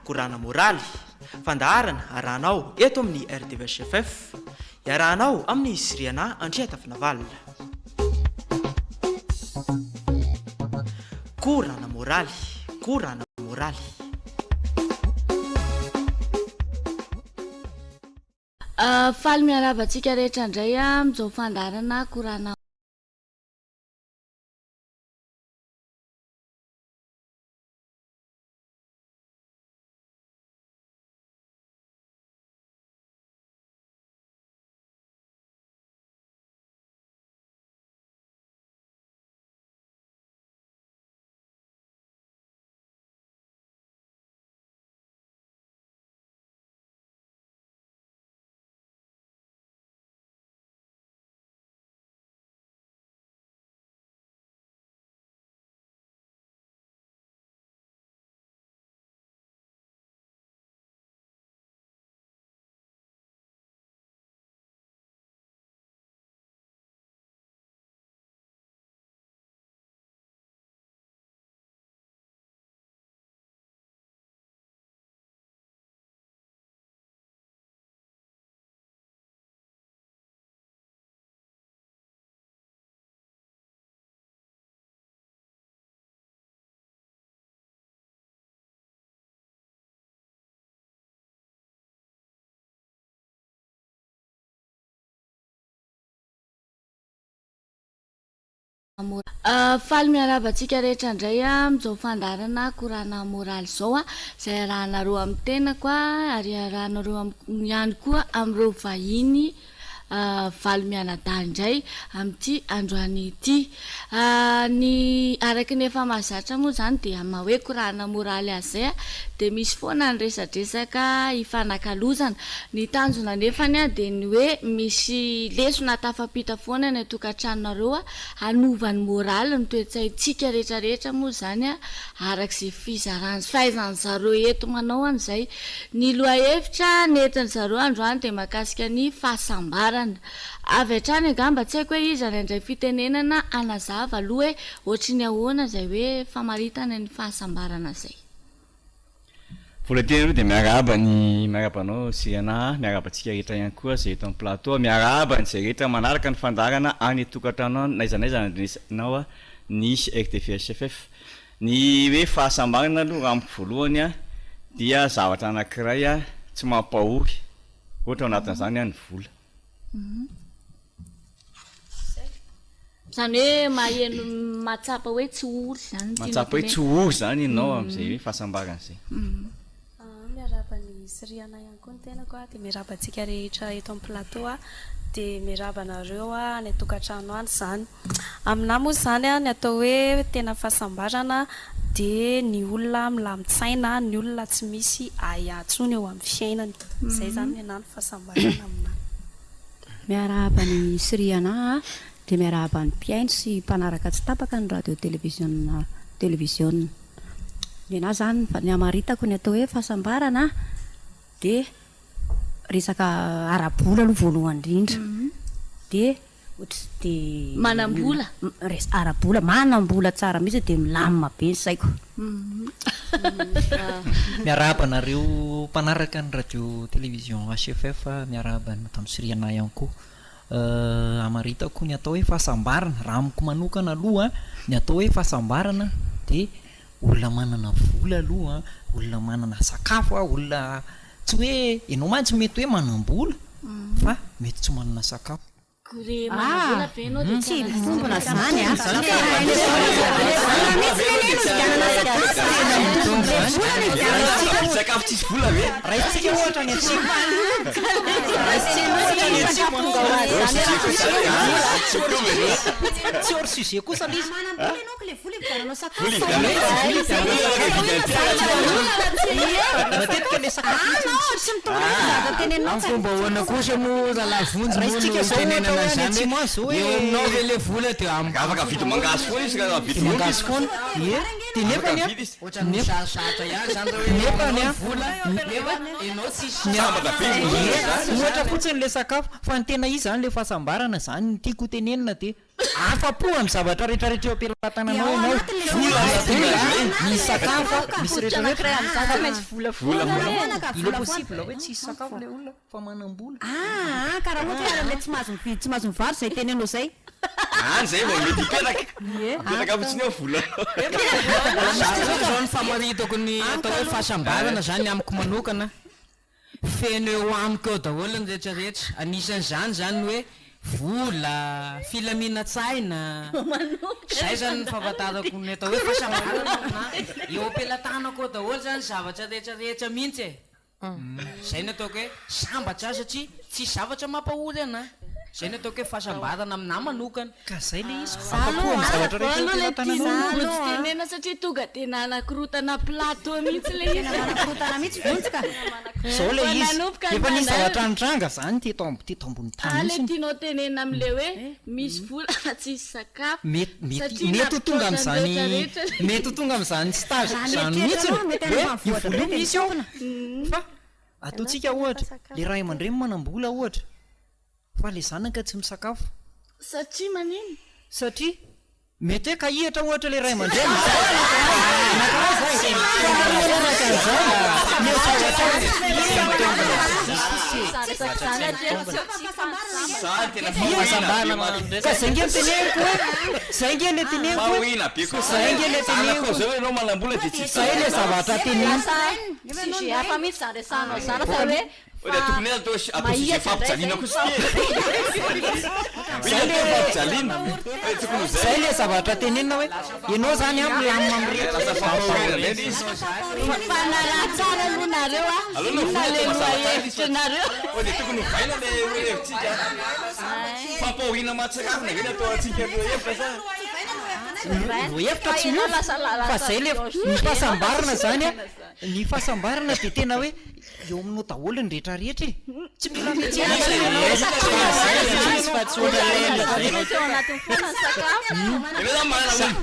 korana moraly fandaharana arahanao eto amin'ny RDVHFF iarahanao amin'ny Siriana Andriatafina Valina. Korana moraly faly miarabantsika rehetra indray amin'izao fandaharana korana faly miarabantsika rehetra indray amin'izao fandaharana korana moraly zao izay arahanareo amin'ny tenako ary arahanareo ihany koa amin'ireo vahiny valy mianadahy indray amin'ity androany ity. Ny araky ny efa mahazatra moa zany dia ama hoe korana moraly azay dia misy foana ny resadresaka ifanakalozana. Ny tanjona nefany dia ny hoe misy lesona tafapita foana ny tokantranonareo hanovany moraly ny toe-tsaintsika rehetrarehetra moa zany arak'izay fizarany fahaizany zareo eto manao an'izay. Ny lohahevitra nentin' zareo androany dia mahakasika ny fahasambarana avy hatrany angamba tsy haiko hoe izy indray fitenenana anazava aloha hoe ohatry ny ahoana izay hoe famaritana ny fahasambarana zay. Vola tena aloha dia miarahaba ny miarabanao Siriana, miarabantsika rehetra ihany koa izay eto amin'ny plateau, miarahaba izay rehetra manaraka ny fandaharana any tokantrano naizanaiza andresanao ny RDVHFF. Ny hoe fahasambarana aloha raha amiko voalohany dia zavatra anankiray tsy mampahory ohatra ao anatin'izany ny vola. Zany hoe maheno matsapa hoe tsy ory zany. Matsapa hoe tsy ory zany ianao amin'izay hoe fahasambarana izay. Miaraba ny Siriana ihany koa ny tenako dia miarabantsika rehetra eto amin'ny plateau dia miarabanareo ny tokantrano any zany. Aminahy moa zany ny atao hoe tena fahasambarana dia ny olona milamin-tsaina, ny olona tsy misy ahiatsony eo amin'ny fiainany. Izay zany ny fahasambarana aminahy. Miarahaba ny Siriana dia miarahaba ny mpiaino sy mpanaraka tsy tapaka ny radio televiziona. Nenahy zany ny amaritako ny atao hoe fahasambarana dia resaka ara-bola aloha voalohany indrindra. Dia manam-bola ara-bola manam-bola tsara mihitsy dia milamina be ny saiko. Miarahaba nareo mpanaraka ny radio televizion HFF, miarahaba ny tamin'ny Siriana ihany koa. Amaritako ny atao hoe fahasambarana raha amiko manokana aloha ny atao hoe fahasambarana dia olona manana vola aloha, olona manana sakafo, olona tsy hoe ianao mantsy mety hoe manam-bola fa mety tsy manana sakafo. Tsy fombona zany sakafo tsisy vola ve? Raisitsika ohatra ny atsimo. Tsy hors sujet kosa izy. Matetika le sakafo fomba hoana kosa moa ralavonjy tenenana zany eonao ve le vola dia afaka vidy mangaso foana izy raha vidy mangaso foana. Dia nefany ohatrany saratra ihany zany nefany vola enao tsisy ohatra fotsiny le sakafo fa ny tena izy zany le fahasambarana zany ny tiako tenenina dia afa-po amin'ny zavatra rehetrarehetra eo ampilatananao ianao misy sakafo misy rehetrarehetraile possible hoe tsisy sakafo le olona fa manam-bola karaha ohatra hoe le tsy mahazo mividy tsy mahazo mivary zay teny anao zay any zay vao mety hipetraka fotsiny eo vola zao ny famaritako ny atao hoe fahasambarana zany amiko manokana feno eo amiko eo daholo ny rehetrarehetra anisan'izany zany hoe vola filaminatsaina zay zany ny fahafantarako ny atao hoe fahasambarana eo ampelantanako eo daholo zany zavatra rehetrarehetra mihitsy zay ny ataoko hoe sambatra satria tsy zavatra mampahory ana zay ny ataoko hoe fahasambarana aminah manokana ka zay le izy tenena satria tonga tena anakorotana plateau mihitsy le izykorotana mihitsy vontsika zao le izy efa nisy zavatra nitranga zany teto ambony tany le tianao tenena am'le hoe misy vola fa tsisy sakafo mety ho tonga am'zany stage zany mihitsy hoe misy eo fa ataontsika ohatra le ray aman-dreny manam-bola ohatra fa le zanaka tsy misakafo satria manino satria mety hoe kahihatra ohatra le ray aman-dreny ka zay nge teneniko hoe zay nge le teneniko zay nge le teneniko zao enao manam-bola de tsy zay le zavatra teneniko hafa mihitsy zany resanao zany fa hoe oe tokony atao sisy fampijaliana kosyfampijaliana tokony zay le zavatra tenenina hoe ianao zany amlamina fanaratsara lonareo inalelohevitranareo de tokony vaina le hevitsika fampahorina mahatsakafona veny atao atsika hevitra sa hevitra tsy mio fa zay le ny fahasambarana zany a ny fahasambarana de tena hoe eo aminao daholo ny rehetrarehetra e tsy mila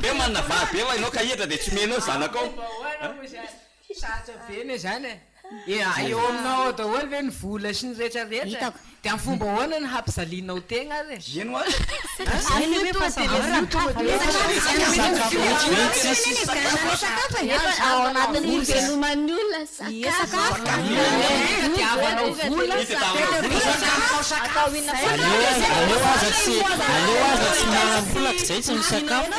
be manana vary be fa inao kahihatra de tsy menao zanakao satra be ne zany eo aminao daholo ve ny vola sy ny rehetrarehetra de amin'ny fomba hoana ny hampizalianao tegna re eno ao anatin'ny veloman'ny olona sakafodiavanao vola aleo aza tsy manam-bolaka zay tsy misakafo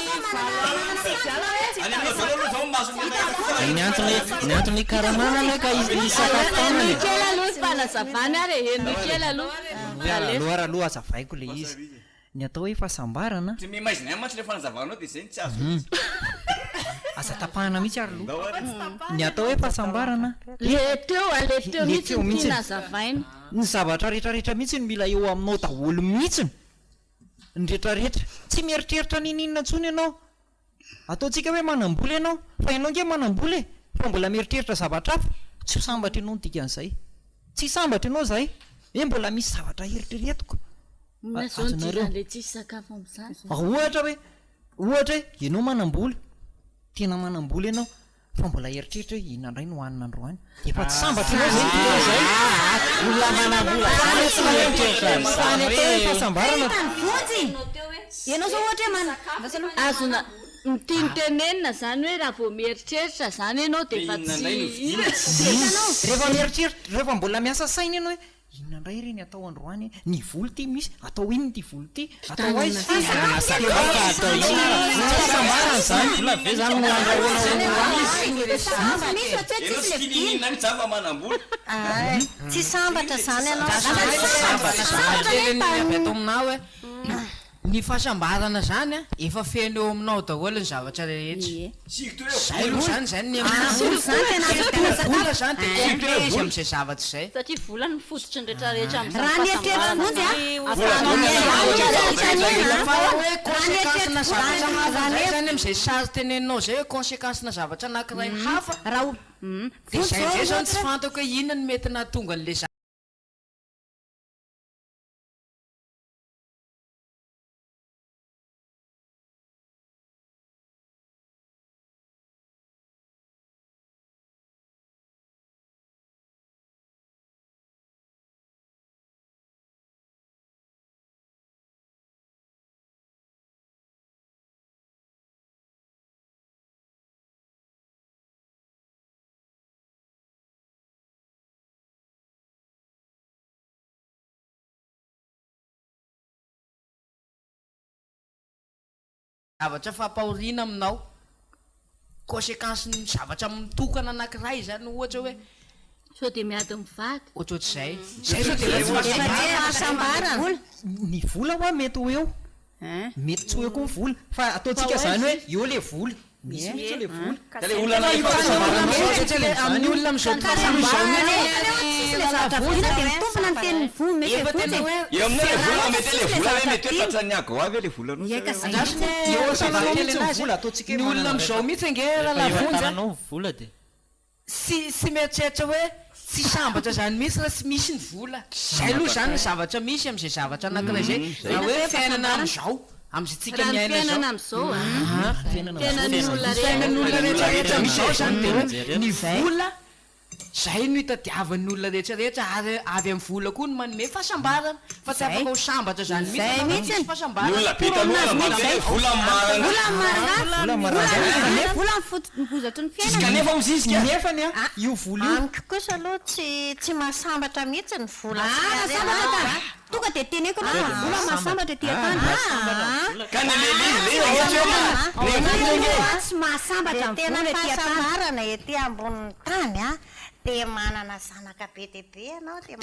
ny antony karanana ka isakafo tanany kely aloha sy fanazavany ary heno kely aloha aloha azavaiko le izy ny atao hoe fahasambarana tsy mimaizina a mantsy le fanazavanao de zay ny tsy azo aza tapahana mihitsy ary loha ny atao hoe fahasambarana le teo mihitsy tinazavaina ny zavatra rehetrarehetra mihitsy ny mila eo aminao daholo mihitsiny ny rehetrarehetra tsy mieritreritra nininona ntsony ianao ataontsika hoe manam-bola ianao fa ianao nge manam-bola e fa mbola mieritreritra zavatra hafa tsy sambatra ianao nydikan'izay tsy sambatra ianao zay hoe mbola misy zavatra eritreretiko le tsisy sakafo am'zany ohatra hoe ianao manam-bola tena manam-bola ianao fa mbola eritreritra hoe inandray no hoanina androany efa tsy sambatra ianao zay zay olona manam-bola fahasambarana ianao zao ohatra hoe azona mitinytenenina zany hoe raha vao mieritreritra zany ianao de fa rehefa mieritreritra rehefa mbola miasa saina ianao hoe inandray reny atao androany ny voly ty misy atao iny ty voly ty atao aizy fahasambarana zany vola ve zany java manam-bola tsy sambatra zany ato aminao hoe ny fahasambarana zany a efa feno eo aminao daholo ny zavatra rehetra zay aloha zany zany ny vola zany de izy am'izay zavatra zay satria vola ny fototry ny rehetrarehetra raha nieritreritry conséquence-na zavatra hafa zany am'izay sary teneninao zay hoe conséquence-na zavatra anankiray hafa raha de zay zay zany tsy fantako hoe inona ny mety nahatonga an'le zavatra fampahoriana aminao conséquence-ny zavatra mitokana anankiray zany ohatra hoe sao de miady mivady ohatrohatr'izay zay sao de ny vola hoa mety ho eo mety tsy ho eo koa ny vola fa ataontsika zany hoe eo le vola misy mihitsy le vola amin'ny olona am'izao ny olona am'izao mihitsy nge rahalavonjy vola de sy mieritreritra hoe tsy sambatra zany misy raha tsy misy ny vola zay aloha zany ny zavatra misy am'izay zavatra anankiray zay na hoe fiainana am'izao am'izay tsika miainana am'izao fiainan'olona rehetrarehetra am'izao zany de hoe ny vola zay no hitadiavan'ny olona rehetrarehetra ary avy amin'ny vola koa no manome fahasambarana fa tsy afaka ho sambatra zany mihitsy fahasambarana kanefa mizizika nefany a io vola io amiko kosa aloha tsy mahasambatra mihitsy ny vola tonga de teneko vola mahasambatra ty atany ka ny lelizy tsy mahasambatra ny vola ty atambarana ety ambon'ny tany a de manana zanaka be de be anao de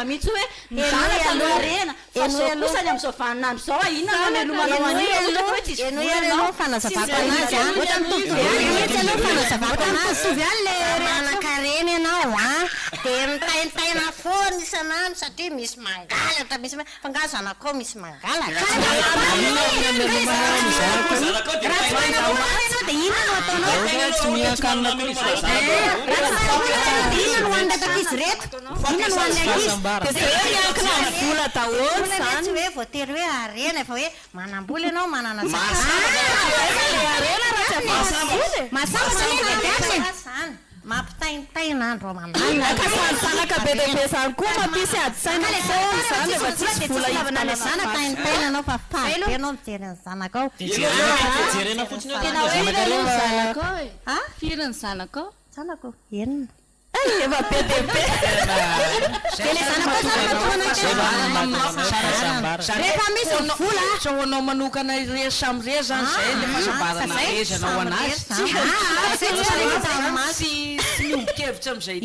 mihitsy hoe zanakanoarena fa zao kosany am'izao vaninandro zao inona mamelomanao an'io hoe tsisy volanao fanazavako anazy fanazavako anazy ianao de mitaintaina foana isanandro satria misy mangalatra misy fangaha zanakao misy mangalatra de inona no ataonao izy reto vola daholo zany hoe voatery hoe arena efa hoe manambola ianao manana zany mampitaintaina andro zanaka be dehibe zany koa mampisy adisaina zany efa tsisy vola hivinana zanaka taintaina anao fa fabe anao mijery ny zanakao jerena fotsiny zanakao e firy ny zanakao zanako enina efa be dehibe rehefa misy vola sahoanao manokana irery samy rery zany zay le fahasambarana ezanao anazy sy miombokevitra am'izay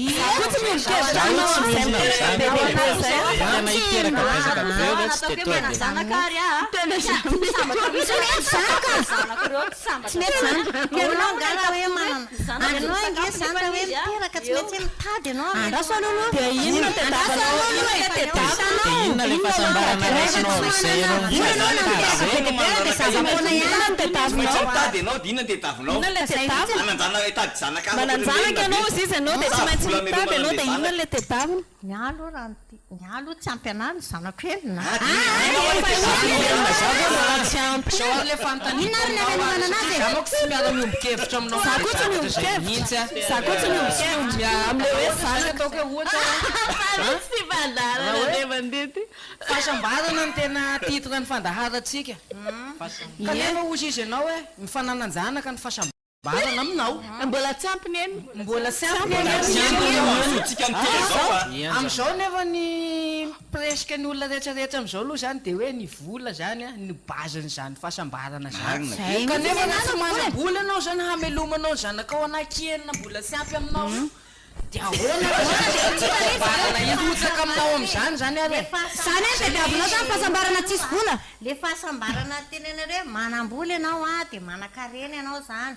mitady anao andraso aloha de inona inona le fahasambarana raisinao zay tady anao de inona tetavinao mananjanaka anao izy izy anao de tsy maintsy mitady anao de inona le tetavina mialo raha mialo tsy ampy anazy zanako enina le fantaninaanako tsy miara miombokevitra aminao amle hoe zany ataoko ohatra sy fandarana de mandety fahasambarana ny tena titre ny fandaharantsika kanefa ozy izy ianao hoe mifanananjanaka ny fahasambarana aminao mbola tsy ampiny eny mbola tsy ampiny am'izao nefa ny presque ny olona rehetrarehetra am'izao aloha zany de hoe ny vola zany a ny baziny zany fahasambarana zany kanefa nasy manambola anao zany hamelomanao zanakao anakenina mbola tsy ampy aminao dia ahoana irotsaka aminao amin'izany zany ary zany a tadiavinao zany fahasambarana tsisy vola le fahasambarana tenenareo manam-bola ianao a dia manan-karena ianao zany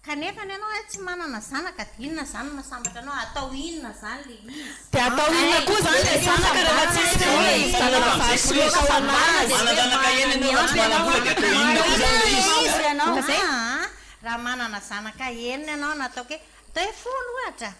kanefa ny ianao tsy manana zanaka dia inona zany masambatra anao atao inona zany le izy dia atao inona koa zany le zanaka rehefa tsisy vola izy tanana vasileka ho anazy manazanaka eny ianao tsy manam-bola dia atao inona koa zany le izy ianao raha manana zanaka enina ianao natao ke atao hoe folo ohatra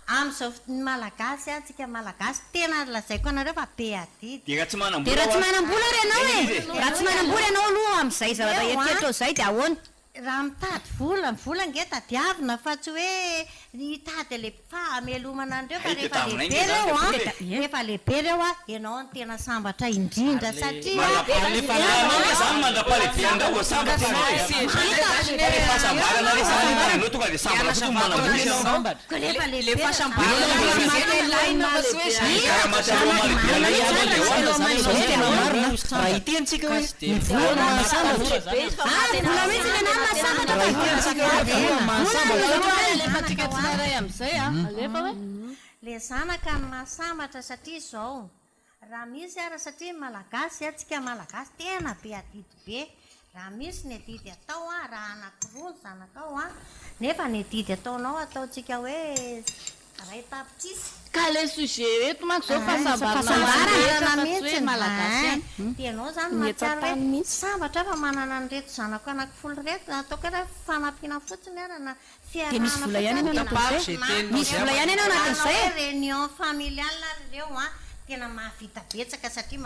amin'izao malagasy atsika malagasy tena lazaiko anareo fa be adidy dia raha tsy manam-bola dia raha tsy manam-bola re ianao e raha tsy manam-bola ianao aloha amin'izay zavatra eritreritro izay dia ahoana raha mitady vola ny vola nge tadiavina fa tsy hoe hitady le fahamelomana andreo fa rehefa lehibe reo a rehefa lehibe reo a ianao ny tena sambatra indrindra satria zany mandra-palehibe andao sambatra fahasambarana re zany anao tonga dia sambatra foto manam-bola ianao rehefa le fahasambarana itentsika hoe ny vola mahasambatra lefatsika tsiraray amin'izay a alefa hoe le zanaka ny mahasambatra satria izao raha misy ara satria malagasy atsika malagasy tena be adidy be raha misy ny adidy atao a raha anankiroa ny zanakao a nefa ny adidy ataonao ataotsika hoe ray tapitsisy ka le sujet eto manko zao fahasambarana mihitsy malagasy tianao zany mahatsiaro hoe sambatra fa manana ny reto zanako anankifolo reto ataoko hoe fanampiana fotsiny arana dia misy vola ihany ianao misy vola ihany ianao anatin'izay réunion familiale reo a tena mahavita betsaka satria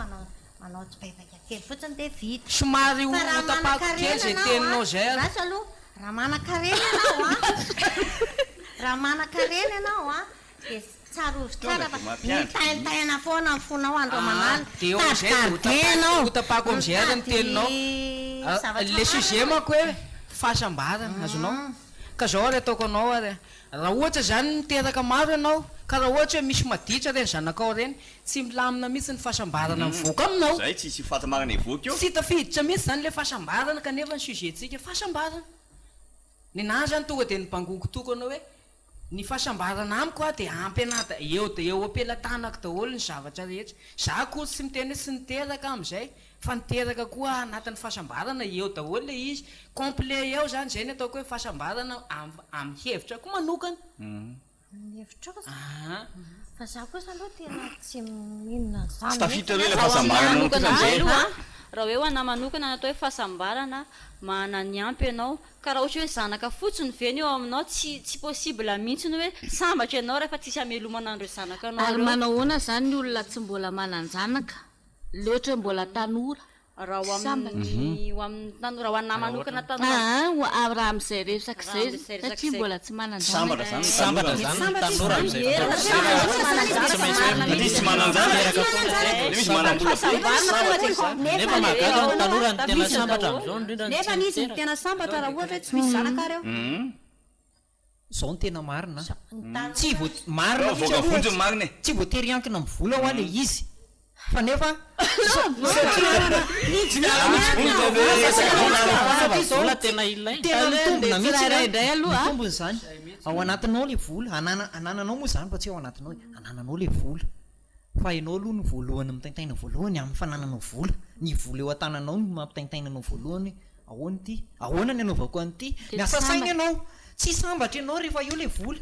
manao tsipaivaka kely fotsiny dia vita somary tapako kely zay teninao zay rasy aloha raha manan-karena ianao a raha manan-karena ianao a dia tsara ovy tsara fa mitaintaina foana ny fonao andro manala tadikadenao tapako am'izay ary ny teninao le sujet manko hoe fahasambarana azonao ka zao ary ataoko anao ary raha ohatra zany niteraka maro ianao ka raha ohatra hoe misy maditra reny zanakao reny tsy milamina mihitsy ny fahasambarana mivoaka aminao zay tsisy fatamarana ivoaka eo tsy tafiditra mihitsy zany le fahasambarana kanefa ny sujettsika fahasambarana ny nahy zany tonga dia ny mpangoko toko anao hoe ny fahasambarana amiko a dia ampy anata eo dia eo ampelantanako daholo ny zavatra rehetra za koa tsy miteny hoe sy niteraka amin'izay fa niteraka koa anatin'ny fahasambarana eo daholo le izy complet eo zany zay ny ataoko hoe fahasambarana amin'ny hevitra koa manokana hevitra fa za kosa aloha tena tsy minona zany tsy tafiditra hoe le fahasambarana zay aloha raha hoe ho ana manokana natao hoe fahasambarana mana ny ampy ianao ka raha ohatra hoe zanaka fotsiny veny eo aminao tsy possible mihitsy ny hoe sambatra ianao rehefa tsisy amelomana andreo zanaka anao ary manao hoana zany ny olona tsy mbola manan-janaka le ohatra hoe mbola tanora raha ho amin'ny tanora ho ana manokana tanora raha amin'izay resaka zay satria mbola tsy sambatra zany sambatra zany tanora amin'izay tsy manan-jany misy manam-bola nefa mahagaga ny tanora ny tena sambatra amin'izao indrindra nefa nisy ny tena sambatra raha ohatra hoe tsy misy zanaka reo zao ny tena marina tsy marina voakavonjy marina tsy voatery ankina amin'ny vola ho a le izy fa nefa vola tena ilaina tena mitombina mihitsy zany ao anatinao le vola anananao moa zany fa tsy ao anatinao anananao le vola fa ianao aloha ny voalohany mitaintaina voalohany amin'ny fanananao vola ny vola eo an-tananao ny mampitaintainanao voalohany ahoana ty ahoana ny anaovako an'ity miasa saina ianao tsy sambatra ianao rehefa eo le vola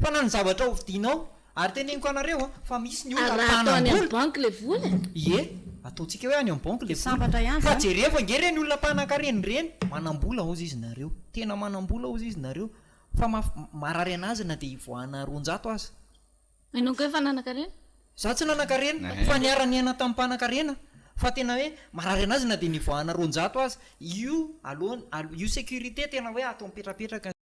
fa na ny zavatra hovidinao ary teneniko anareo fa misy ny olona banky le vola ie ataontsika hoe any amin'ny banky le sambatra ihany fa jereva nge reny olona mpanan-kareny reny manam-bola ozy izy nareo tena manam-bola ozy izy nareo fa marary anazy na dia ivoahana 400 aza ianao koa efa nanan-karena za tsy nanan-karena fa niara-ny aina tamin'ny mpanan-karena fa tena hoe marary anazy na dia nivoahana 400 aza io alohany io sécurité tena hoe atao mipetrapetraka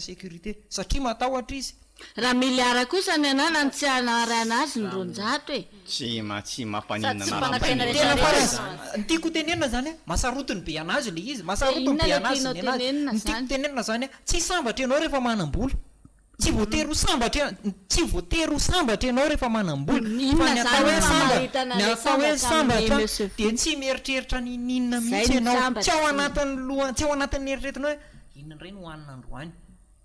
sécurité satria matahotra izy raha miliara kosa ny anana ny tsy anarana azy ny ronjato e tsy mampanina nytiako tenenina zany masarotony be anazy le izy masarotony be anazy nytiako tenenina zany tsy sambatra ianao rehefa manam-bola tsy voatery ho sambatra ianao rehefa manam-bola fa ny atao hoe sambatra dia tsy mieritreritra ninina mihitsy ianao tsy ao anatin'ny loha tsy ao anatin'ny eritreretinao hoe inona indray no hohanina androany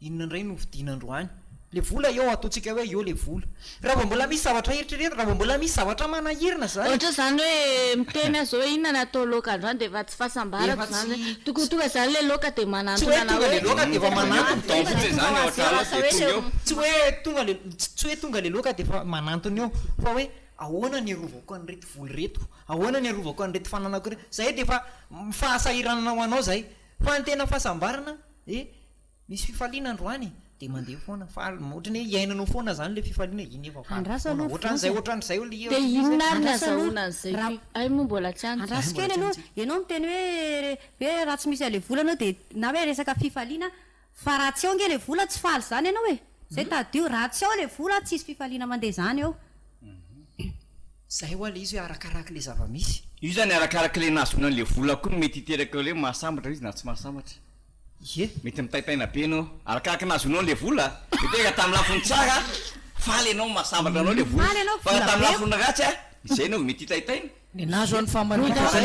inona indray no vidina androany le vola eo ataontsika hoe eo le vola raha vao mbola misy zavatra eritreretina raha vao mbola misy zavatra manahirina zany ohatra zany hoe miteny azy hoe inona natao loka androany dia efa tsy fahasambarako zany tokotonga zany le loka dia manantona tonga le loka dia efa manantony tsy hoe tonga le loka dia efa manantony eo fa hoe ahoana ny arovako an'reto voly reto ahoana ny arovako an'reto fananako reto zay dia efa fahasahiranana ho anao zay fa ny tena fahasambarana misy fifaliana androany dia mandeha foana ohatrany hoe iainanao foana zany le fifaliana iny efa ohatran'izay dia inona ary nazahoana an'izay ay moa mbola tsy andraso kely aloha ianao miteny hoe raha tsy misy ale vola anao dia na hoe resaka fifaliana fa raha tsy ao nge le vola tsy faly zany ianao e zay tadio raha tsy ao le vola tsy isy fifaliana mandeha zany eo zay hoa le izy hoe arakaraka le zava-misy io zany arakaraka le nazona le vola koa mety hiteraka le mahasambatra izy na tsy mahasambatra mety mitaitaina be anao arakaraka nazonao le vola de tena tamin'ny lafiny tsara faly anao mahasambatra anao le vola fa tamin'ny lafiny ratsy izay anao mety hitaitaina ny nazo any famaritako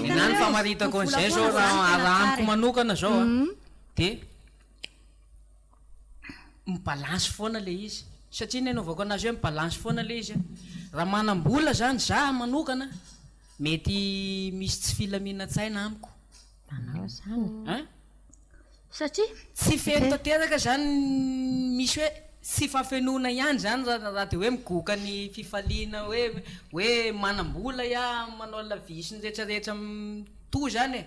ny famaritako an'izay zao raha amiko manokana zao dia mibalansy foana le izy satria ny anaovako anazy hoe mibalansy foana le izy raha manam-bola zany za manokana mety misy tsy filaminatsaina amiko satria tsy feno tanteraka zany misy hoe tsy fafenoana ihany zany raha dia hoe migoka ny fifaliana hoe manam-bola manao lavisy ny rehetrarehetra to zany e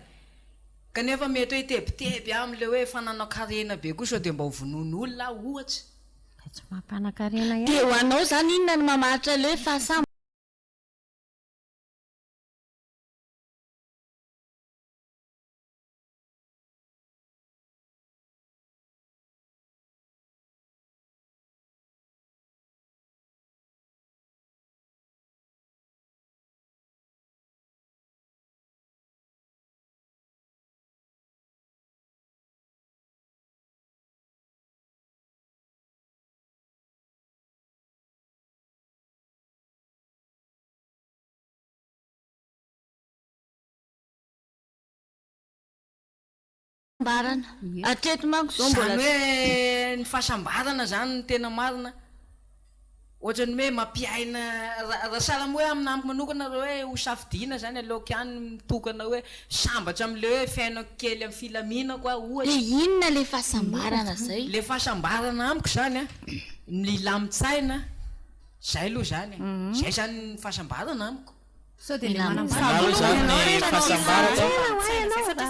kanefa mety hoe tebiteby am'le hoe fananao karena be koa sao dia mba hovonon'olona ohatsy tsy mampanakarena ihany dia ho anao zany inona ny mamaritra le hoe fahasamba barana atreto manko zao mbola hoe ny fahasambarana zany ny tena marina ohatrany hoe mampiaina raha salama hoe amin'amiko manokana raha hoe ho safidiana zany aleoko ihany mitokana hoe sambatra am'le hoe fiainako kely amin'ny filaminako ohatra inona le fahasambarana zay le fahasambarana amiko zany milamitsaina zay aloha zany zay zany ny fahasambarana amiko sao dia le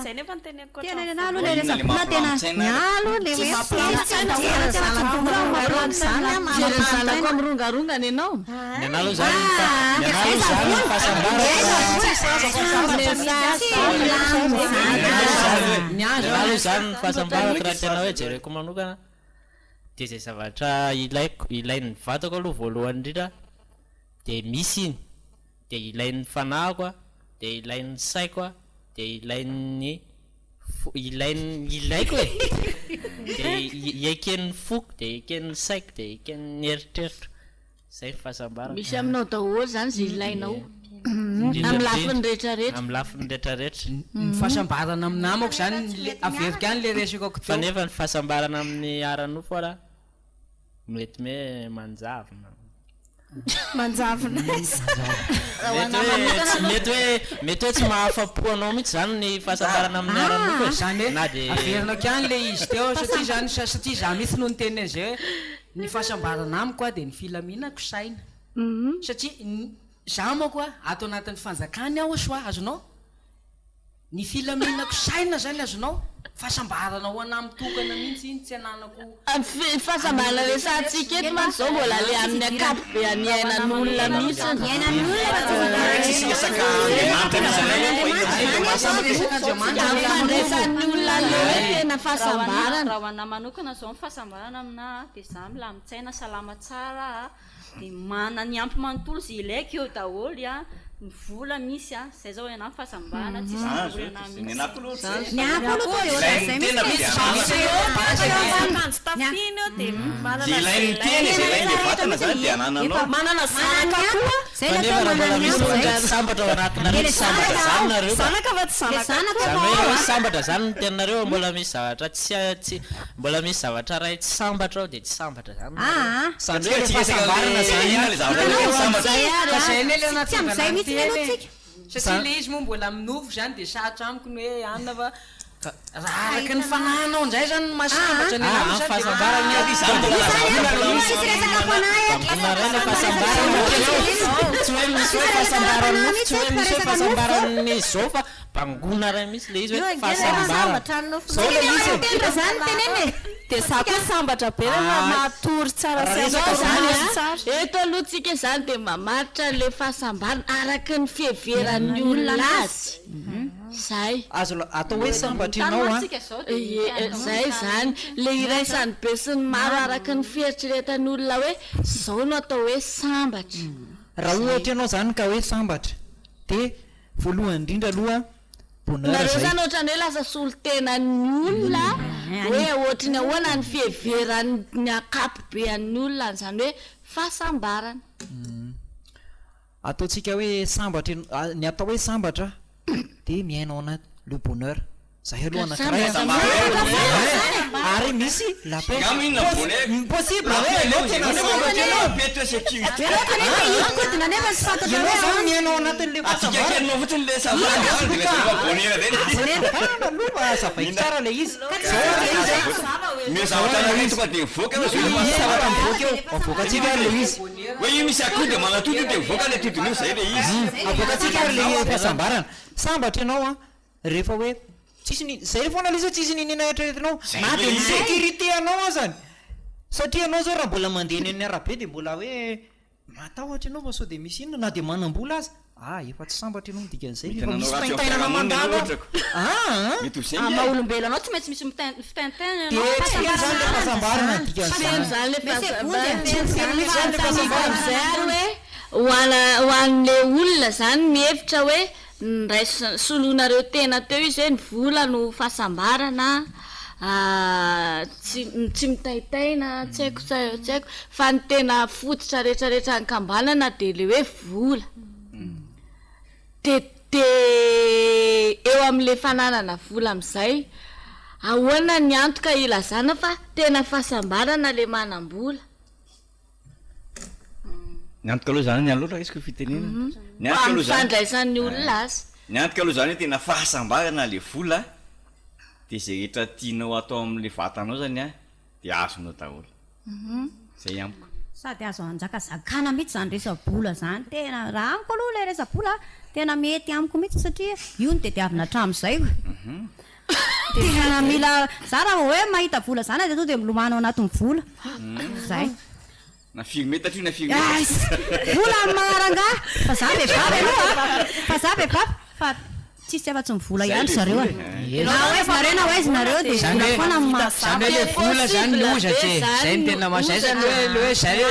zay nefa nyteneniko zanako amirongarongana ianao aloha zany ny fahasambarako raha tena hoe jereko manokana dia zay zavatra ilain'ny vatako aloha voalohany indrindra dia misy iny dia ilain'ny fanahiko dia ilain'ny saiko dia ilaiko e dia iaken'ny foko dia iaken'ny saiko dia iaken'ny eritreritro zay ny fahasambarana misy aminao daholo zany zay ilainao amin'ny lafiny rehetrarehetra amin'ny lafiny rehetrarehetra ny fahasambarana amin'ny namako zany averika any le resiko ako fa nefa ny fahasambarana amin'ny aranofo raha mety me manjavona mety hoe tsy mahafapo anao mihitsy zany ny fahasambarana amin'ny aranofo zany averinako ihany le izy teo satria za mihitsy no ny tenina zay hoe ny fahasambarana amiko dia ny filaminako saina satria za mako ato anatin'ny fanjakany aho soa azonao ny filaminako saina zany azonao fahasambarana ho ana mitokana mihitsy iny tsy ananako fahasambarana resantsika eto manko zao mbola le amin'ny akapobe any ainan'olona mihitsyfandraisan'ny olona le hoe tena fahasambarana raha hoana manokana zao ny fahasambarana amina de za mila mitsaina salama tsara de mana ny ampy manontolo zay ilaiko eo daholo a ny vola misy a zay zao ana fahasambarana tsisy sambatra zany ny tenareo mbola misy zavatra tsy mbola misy zavatra ray tsy sambatra ao de tsy sambatra zany satria le izy moa mbola minofo zany de satra amiko ny hoe anina fa raha araky ny fananao nzay zany no masambatra fahasambarany zao fa mpangona ray misy le izy hoe fahasambarana de za koa sambatra be matory tsara eto alohatsika zany de mamaritra le fahasambarana araky ny fiheveran'ny olona azy zay azo atao hoe sambatrinao zay zany le iraisany be sy ny maro araky ny fieritreretan'ny olona hoe zao no atao hoe sambatra raha ohatra ianao zany ka hoe sambatra de voalohany indrindra aloha nareo zany ohatrany hoe lasa solo tenan'ny olona hoe ohatrany ahoana ny fiheveran'ny akapobe an'ny olona zany hoe fahasambarana ataotsika hoe sambatra ny atao hoe sambatra de miainao anaty le bonheur zay aloha anankiray ary misy possible miainao anatin'le zavaiko tsara le izy avokatsika ary le izy avokatsika ary le fahasambarana sambatra ianao a rehefa hoe tsisy zay foana lisa tsisy ninina eritreretinao na de ny sécurité anao azany satria anao zao raha mbola mandeha ny amin'ny arabe de mbola hoe matahotra ianao fa sao de misy inona na de manam-bola azy efa tsy sambatra ianao dikan'izay efa misy fitaintainana mandalo maha-olombelo anao tsy maintsy misy fitaintainana de tsy zany le fahasambarana dikan'izay hoan'le olona zany mihevitra hoe ray solonareo tena teo izy hoe ny vola no fahasambarana tsy mitaitaina tsy haiko fa ny tena fototra rehetrarehetra ankambanana de le hoe vola de eo am'le fananana vola am'izay ahoana ny antoka ilazana fa tena fahasambarana le manam-bola ny antoka aloha zany ny aloatra izy ko fitenena fandraisan'ny olona azy ny antoka aloha zany hoe tena fahasambarana le vola de zay rehetra tianao atao am'le vatanao zany a de azonao daholo zay amiko sady azo anjakazakana mihitsy zany resa-bola zany tena raha amiko aloha le resa-bola tena mety amiko mihitsy satria io ny tediavina hatram'izay tena mila za raha hoe mahita vola zany de to de milomanao anatin'ny vola zay na firy mety atrio na firy vola maranga fa za vehivavy aloha fa za vehivavy fa tsisy afa-tsy mivola ihany zareo na oezinareo na oezinareo de vola foana zany hoe le vola zany lozatry zay ny tena mazay zany hoe zareo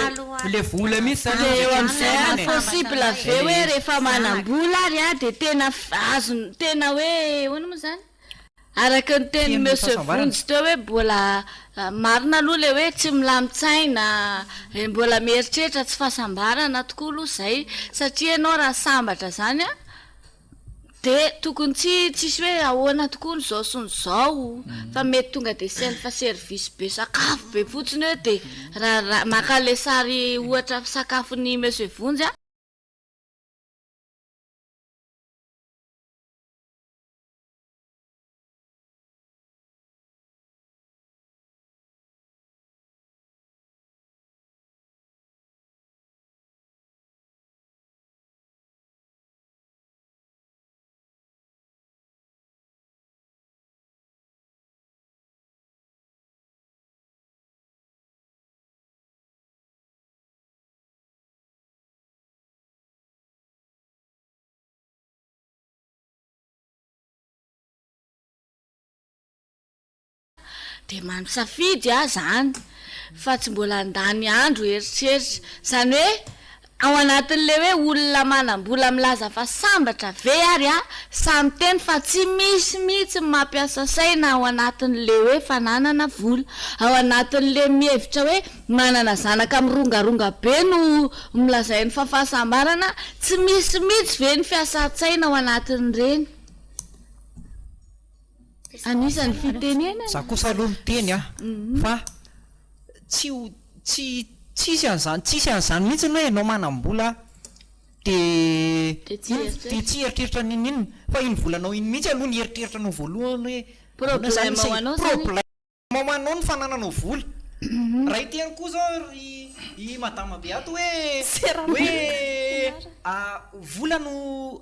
le vola mihitsy zany eo am'izay impossible ave hoe rehefa manam-bola ary a de tena azony tena hoe hoana moa zany araky ny teny monsieur vonjy teo hoe mbola marina aloha le hoe tsy milamitsaina mbola mieritreritra tsy fahasambarana tokoa aloha zay satria ianao raha sambatra zany a de tokony tsisy hoe ahoana tokoa ny zao sy ny zao fa mety tonga de seny fa service be sakafo be fotsiny hoe de raha maka le sary ohatra sakafony monsieur vonjy a de manosafidy zany fa tsy mbola andany andro eritreritra zany hoe ao anatin'le hoe olona manam-bola milaza fa sambatra ve ary samy teny fa tsy misy mihitsy mampiasa saina ao anatin'le hoe fananana vola ao anatin'le mihevitra hoe manana zanaka mirongaronga be no milazainy fa fahasambarana tsy misy mihitsy ve ny fiasan-tsaina ao anatin'ireny anisan'ny fitenena za kosa aloha miteny fa tsisy an'izany mihitsy no hoe ianao manam-bola de tsy eritreritra ninina fa iny volanao iny mihitsy aloha ny eritreritra anao voalohany hoe problème hoanao ny fanananao vola raha iteny koa zao i madama be ato hoe vola no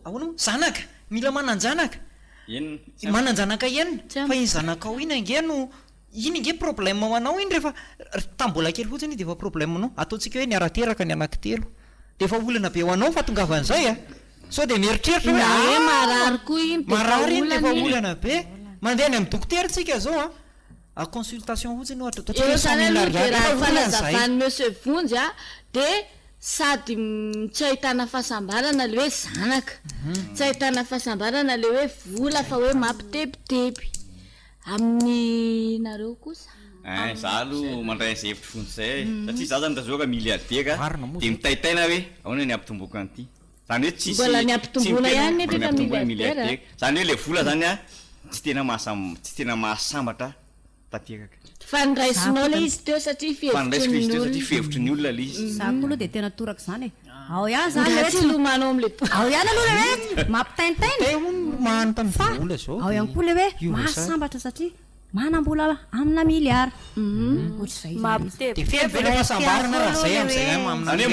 ahoana zanaka mila mananjanaka mananjanaka enina fa iny zanakao iny angeno iny nge problème ho anao iny rehefa tambola kely fotsiny de efa problème anao ataontsika hoe niarateraka ny anankitelo de efa olana be ho anao fatongavan'izay so de mieritreritra hoe marary koa iny marary iny efa olana be mandeha ny amin'ny dokotera tsika zao consultation fotsiny ohatra monsieur Vonjy de sady tsy ahitana fahasambarana le hoe zanaka tsy ahitana fahasambarana le hoe vola fa hoe mampitebiteby amin'ny nareo kosa za aloha mandray an'izay hevitry fontsy zay satria za zany tazoaka miliardera de mitaitaina hoe ahoana ny ampitomboka an'ity zany hoe tsisy mbola ny ampitomboana ihany nefa miliardera zany hoe le vola zany tsy tena mahasambatra tanteraka fandraisinao le izy teo satria fihevitry ny olona le izy za koa aloha de tena toraka zany ao ihany zany tsy lomanao am'le ao ihany aloha le hoe mampitaintaina fa ao ihany koa le hoe mahasambatra satria manam-bola amina miliara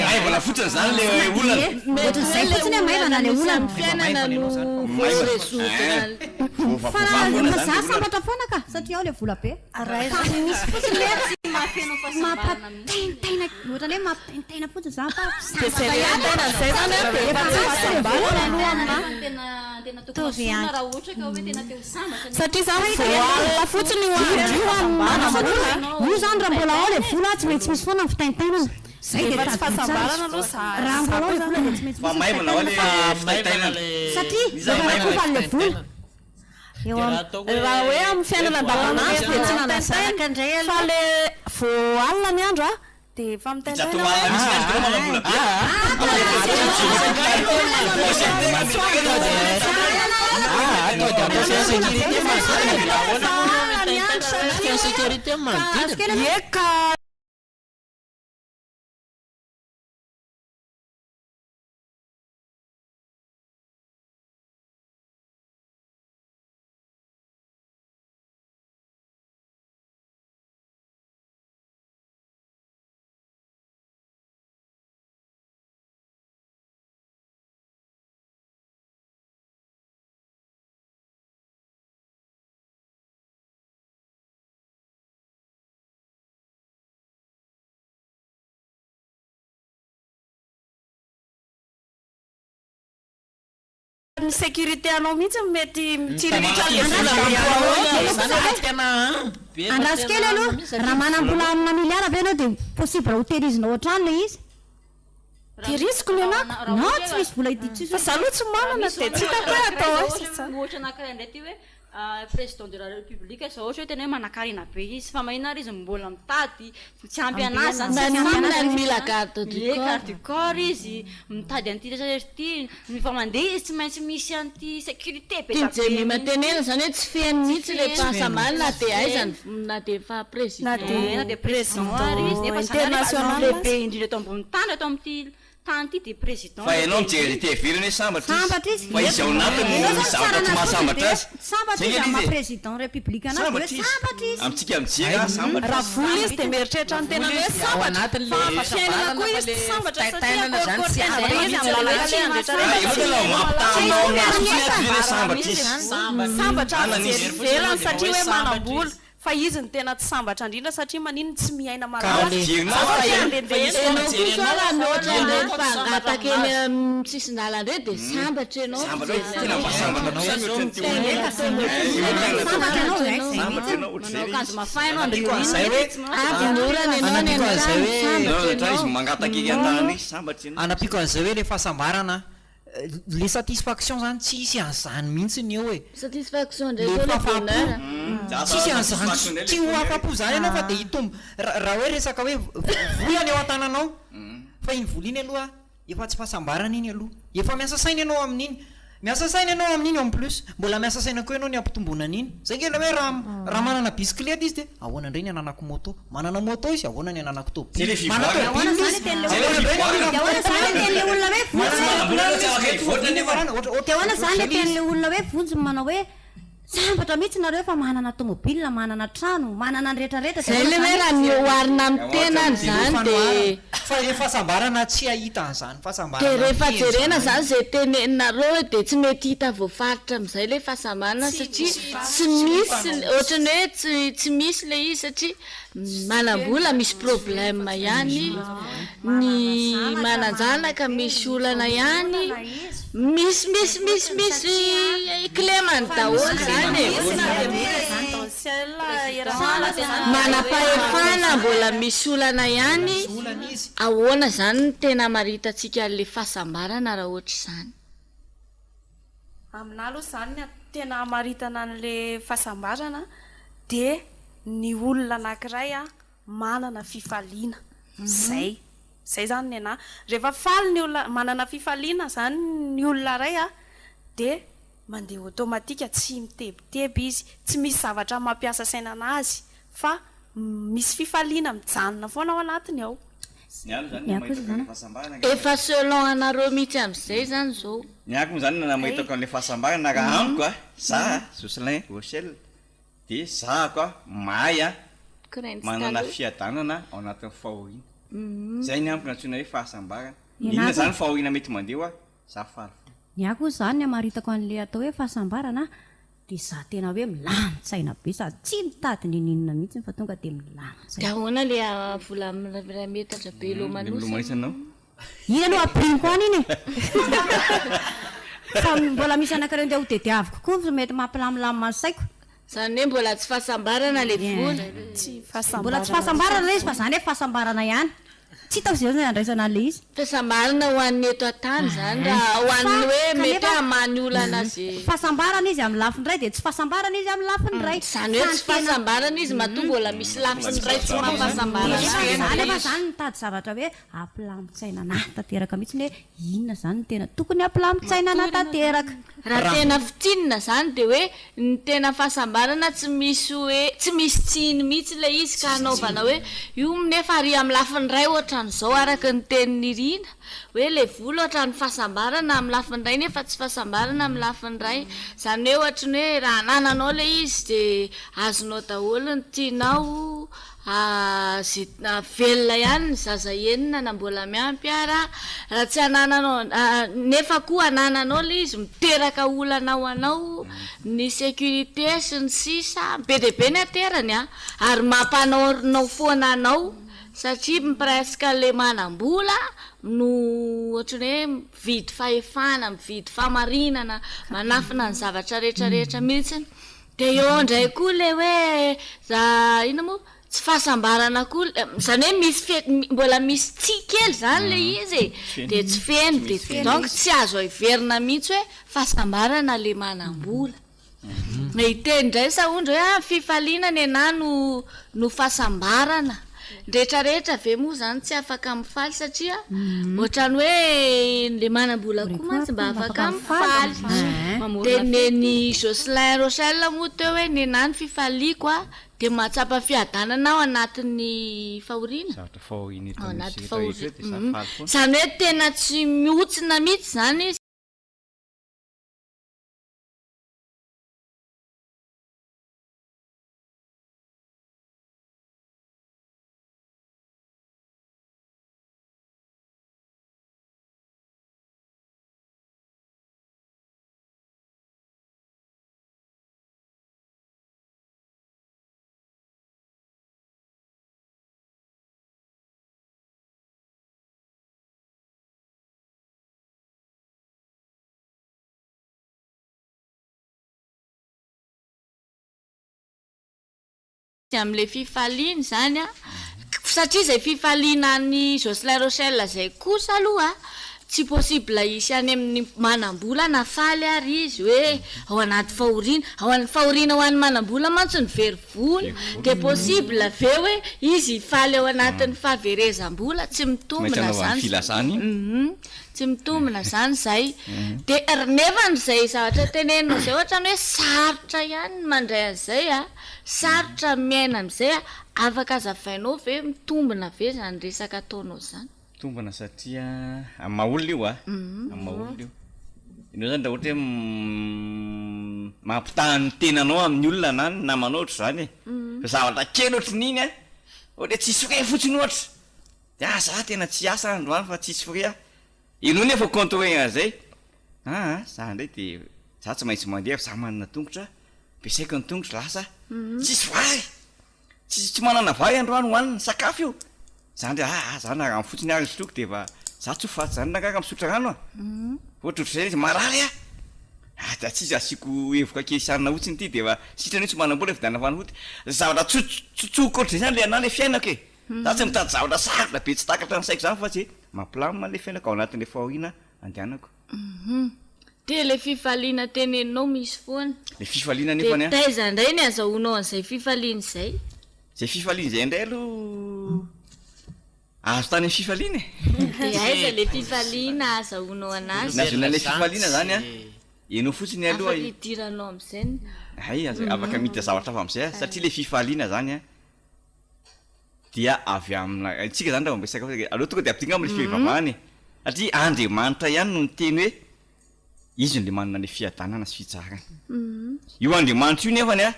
maivana fotsiny zany le olanaohatran'izay fotsiny hoe maivana le olana fiainana no fa za sambatra foana ka satria ao le vola be misy fotsiny mampataintaina ohatrany hoe mampitaintaina fotsiny za satria za voalina fotsiny io zany raha mbola ao le vola tsy maintsy misy foana fitaintainana zay de fahasambarana aloha raha mbola ao le vola de tsy maintsy fa maivana ao le fitaintainana satria raha le vola raha hoe amin'ny fiainana andavanandro de tsy manazanaka indray fa le vao alina ny andro de efa mitaintaina sécurité manodidina ny sécurité anao mihitsy mety andraso kely aloha raha manam-bola amina miliara avy anao de possible hotelizinao ohatrany le izy de risque le anako no tsy misy vola idifa za aloha tsy manana de tsy hitako hoe atao ohatra anankiray indray ty hoe président de la république za ohatra hoe tena hoe manan-karena be izy fa mahina ary izy mbola mitady tsy ampy anazy mila carte du corps izy mitady an'ity resaty fa mandeha izy tsy maintsy misy an'ity sécurité be matenena zany hoe tsy feny mihitsy le fahasambarana na de aizany na de fa président na de président ary izy nefa international lehibe indrindra eto ambony tany eto amin'ity tany ity de président fa ianao mijery te velona hoe sambatra izy fa izy ao anatiny zavatra tsy mahasambatra azy sambatra izy ama président républicain anazy hoe sambatra izy amitsika mijera sambatra raha vola izy de mieritreritra ny tena hoe sambatra fiainana koa izy tsy sambatra taitainana zany tsy sambatra velany satria hoe manam-bola fa izy ny tena tsy sambatra indrindra satria manino tsy miaina malaatakaeny sisin-dalana reo dia sambatra ianao manao akanjo mafainao anapiko an'izay hoe le fahasambarana le satisfaction zany tsisy an'izany mihitsiny eo e satisfaction ndraiky tsisy an'izany tsy ho afapo zany ianao fa dia hitombo raha hoe resaka hoe volany eo an-tananao fa iny vola iny aloha efa tsy fahasambarana iny aloha efa miasa saina ianao amin'iny miasa saina ianao amin'iny en plus mbola miasa saina koa ianao ny ampitombonan'iny zay ngela hoe raha manana bisikileta izy dia ahoana indray ny ananako moto manana moto izy ahoana ny ananako tobily tehoana zany le ten'le olona hoe vonjy manao hoe sambatra mihitsy nareo fa manana tomobile manana trano manana ny rehetrarehetra zay le hoe raha mioarina amin'ny tenany zany dia fa le fahasambarana tsy ahita an'izany fahasambarana dia rehefa jerena zany zay teneninareo dia tsy mety hita voafaritra amin'izay le fahasambarana satria tsy misy ohatrany hoe tsy misy le izy satria manam-bola misy problème ihany ny manan-janaka misy olana ihany misy clémany daholo zany manam-pahefana mbola misy olana ihany ahoana zany ny tena maritatsika le fahasambarana raha ohatra izany aminah aloha zany ny tena maritana an'le fahasambarana dia ny olona anankiray a manana fifaliana zay zany ny ana rehefa faly ny olona manana fifaliana zany ny olona ray a dia mandeha automatika tsy mitebiteby izy tsy misy zavatra mampiasa sainana azy fa misy fifaliana mijanona foana ao anatiny ao efa selon anareo mihitsy amin'izay zany zao ny ako moa zany namahitako an'le fahasambarana raha amiko a za Jocelyn Rochelle dia za koa mahay a manana fiadanana ao anatin'ny fahoriana zay ny ampy natsoina hoe fahasambarana inona zany fahoriana mety mandeha a za faly ny ako zany amaritako an'le atao hoe fahasambarana dia za tena hoe milamitsaina be sady tsy mitady ninina mihitsy fa tonga dia milamitsaina dia ahoana le vola ray metatra be lomanisyanao iny aloha apriniko any iny fa mbola misy anakareo ndia ho tediaviko koa mety mampilamilamy masaiko zany hoe mbola tsy fahasambarana le vola mbola tsy fahasambarana le izy fa zany hoe fahasambarana ihany tsy hitako zay andraisana an'le izy fahasambarana ho an'ny eto an-tany zany raha ho an'ny hoe mety hamany olana azy fahasambarana izy amin'ny lafiny ray dia tsy fahasambarana izy amin'ny lafiny ray zany hoe tsy fahasambarana izy mahatonga mbola misy lafiny ray tsy mampahasambarana efa zany mitady zavatra hoe ampilamitsaina anahy tanteraka mihitsy hoe inona zany ny tena tokony ampilamitsaina anahy tanteraka raha tena fitinina zany dia hoe ny tena fahasambarana tsy misy hoe tsy misy tsiny mihitsy le izy ka hanaovana hoe io nefa ary amin'ny lafiny ray ohatran'izao araka ny teniny irina hoe le vola ohatra ny fahasambarana amin'ny lafiny ray nefa tsy fahasambarana amin'ny lafiny ray zany hoe ohatra ny hoe raha nananao le izy dia azonao daholo ny tianao velona ihany ny zaza enina na mbola miampy raha tsy anananao nefa koa anananao le izy miteraka olanao anao ny sécurité sy ny sisa be dia be ny aterany ary mampanaorinao foana anao satria presque le manam-bola no ohatrany hoe mividy fahefana mividy famarinana manafina ny zavatra rehetrarehetra mihitsy dia eo indray koa le hoe za ina moa tsy fahasambarana koa zany hoe misy mbola misy tsi kely zany le izy dia tsy feno dia donc tsy azo hiverina mihitsy hoe fahasambarana le manam-bola iteny indray saondra hoe fifaliana ny ana no fahasambarana rehetrarehetra ve moa zany tsy afaka mifaly satria ohatrany hoe le manam-bola koa mantsy mba afaka mifaly dia neny Jocelyn Rochelle moa teo hoe ny ana ny fifaliako a dia mahatsapa fiadanana ao anatin'ny fahoriana ao anaty fahoriana zany hoe tena tsy miotsina mihitsy zany izy am'le fifaliana zany a satria zay fifaliana ny Jocelyn Rochelle zay kosa aloha tsy possible isy any amin'ny manambola nafaly ary izy hoe ao anaty fahoriana ao amin'ny fahoriana ho an'ny manambola mantsy ny very volo de possible ve hoe izy faly ao anatin'ny fahaverezam-bola tsy mitombina zany tsy mitombina zany zay de nefa n'izay zavatra tenenina zay ohatra ny hoe sarotra ihany mandray an'izay a sarotra miaina am'izay a afaka azavainao ve mitombina ve zany resaka ataonao zany tombana satria amaolona io amaolona io inao zany raha ohatra hoe mampitahany tenanao amin'ny olona nany namanao ohatry zany fa zavatra kely ohatry n'iny a ohatra tsisy frais fotsiny ohatra de za tena tsy asa androany fa tsisy frais ino nefa contrôler an'izay za ndray de za tsy maintsy mandeha fa za manana tongotra ampiasaiko ny tongotra lasa tsisy vary tsy manana vary androany hoaniny sakafo io zany de za narano fotsiny ary sotroko de fa za tsy hofaty zany nagaga misotra rano ohatrotra zay marary da tsisy asiko evoka kesanina otsiny ty de fa sitrany tsy manambola fa dana fanafoty zavatra tsotsoko ohatry zany le ana le fiainako za tsy mitady zavatra sarotra be tsy takatra ny saiko zany fa tsy mampilama le fiainako ao anatin'le fahoriana andehanako de le fifaliana teneninao misy foana le fifaliana nefany de taiza ndray ny azahoanao an'izay fifaliana zay zay fifaliana zay ndray alo azo tany fifaliana de aiza le fifaliana azahoanao anazy nazona le fifaliana zany a enao fotsiny aloha afaka idiranao am'izay ay afaka mita zavatra fa am'izay satria le fifaliana zany a dia avy amina tsika zany raha mampiasaka aloha tonga de ampidinga am'le fivavahany satria Andriamanitra ihany no miteny hoe izy le manana le fiadanana sy fitsarana io Andriamanitra io nefany a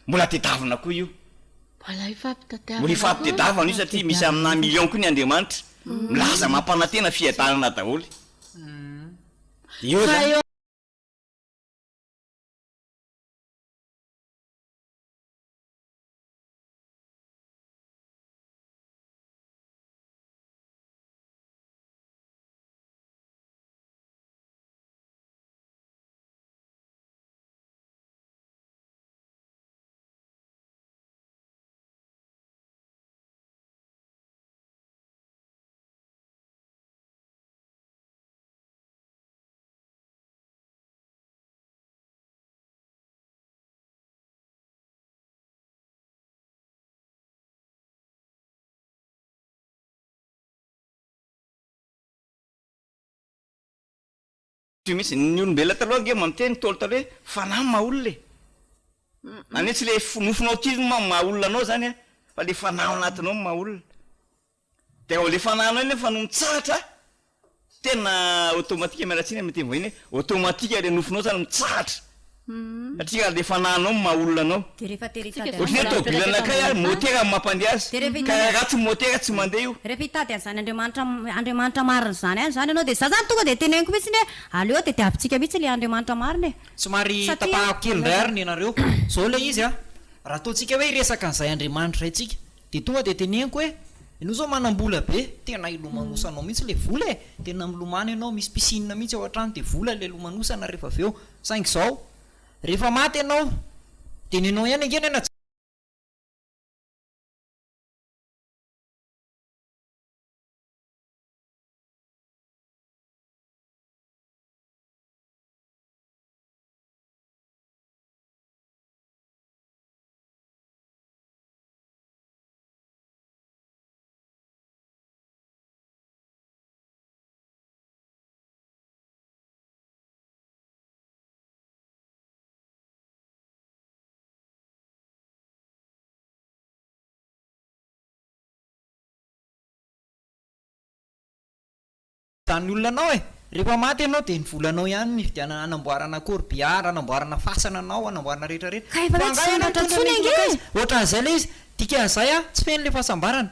mbola tedavina koa io mbola ifampitedavana io satria misy amina million koa ny Andriamanitra milaza mampanantena fiadanana daholo io zany misy ny olombelona taloha nge mamteny tolo taloha hoe fanahy maolona ane tsy le nofinao ty maolona anao zany a fa le fanahy anatinao maolona de ao le fanahinao iny fa no mitsahatra tena automatika miaratsiny amy teny vahiny hoe automatika le nofinao zany mitsahatra satria le fanahinao maolona anao ohatry ny tobilana kay motera mampandeha azy ka ratsy motera tsy mandeha io rehefa hitady an'izany andriamanitra mariny zany any zany anao de za zany tonga de teneniko mihitsy ny hoe aleo de tiavintsika mihitsy le andriamanitra mariny somary tapahako kely ndray ary ny anareo zao le izy a raha ataontsika hoe resaka an'izay andriamanitra itsika de tonga de teneniko hoe ianao zao manam-bola be tena ilomanosanao mihitsy le vola tena milomano ianao misy piscine mihitsy ao an-trano de vola le lomanosana rehefa avy eo saingy zao rehefa maty ianao tenenao ihany angeny ena tany olona anao rehefa maty ianao de ny volanao ihany ny vidiana anamboarana corbiara anamboarana fasana anao anamboarana rehetrarehetra ohatran'izay le izy dikan'izay a tsy feny le fahasambarana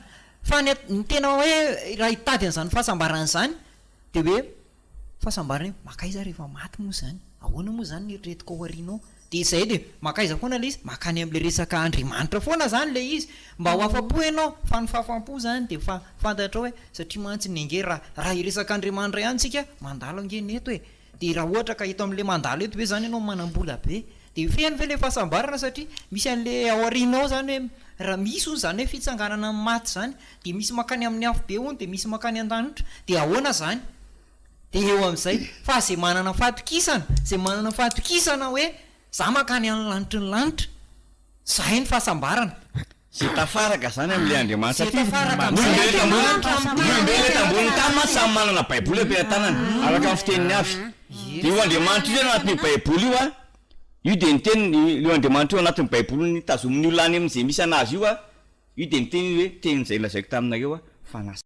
fa ny tena hoe raha hitady an'izany fahasambarana zany de hoe fahasambarana makaiza rehefa maty moa zany ahoana moa zany nyreretiko ao arinao de izay de makaiza foana le izy makany am'le resaka andriamanitra foana zany le izy mba ho afa-po ianao fa ny fahafam-po zany de fa fantatra hoe satria mantsy ny ange raha iresaka andriamanitra ihany tsika mandalo angeny eto e de raha ohatra ka hito am'le mandalo eto hoe zany ianao manam-bola be de feny ve le fahasambarana satria misy an'le ao arinao zany hoe raha misy ony zany hoe fitsanganana ny maty zany de misy makany amin'ny afo be ony de misy makany an-danitra de ahoana zany de eo amin'izay fa zay manana fahatokisana zay manana fahatokisana hoe za makany amin'ny lanitry ny lanitra zahay ny fahasambarana zay tafaraka zany am'le andriamanitra Zay tafaraka ambony tany ma samy manana baiboly ampelantanany araka ny fiteniny avy de io andriamanitra io zany anatin'io baiboly io a io de niteny io andriamanitra io anatin'ny baiboly ny tazomin'ny olona any am'izay misy anazy io a io de niteny hoe tenyzay lazaiko taminareo a fanasa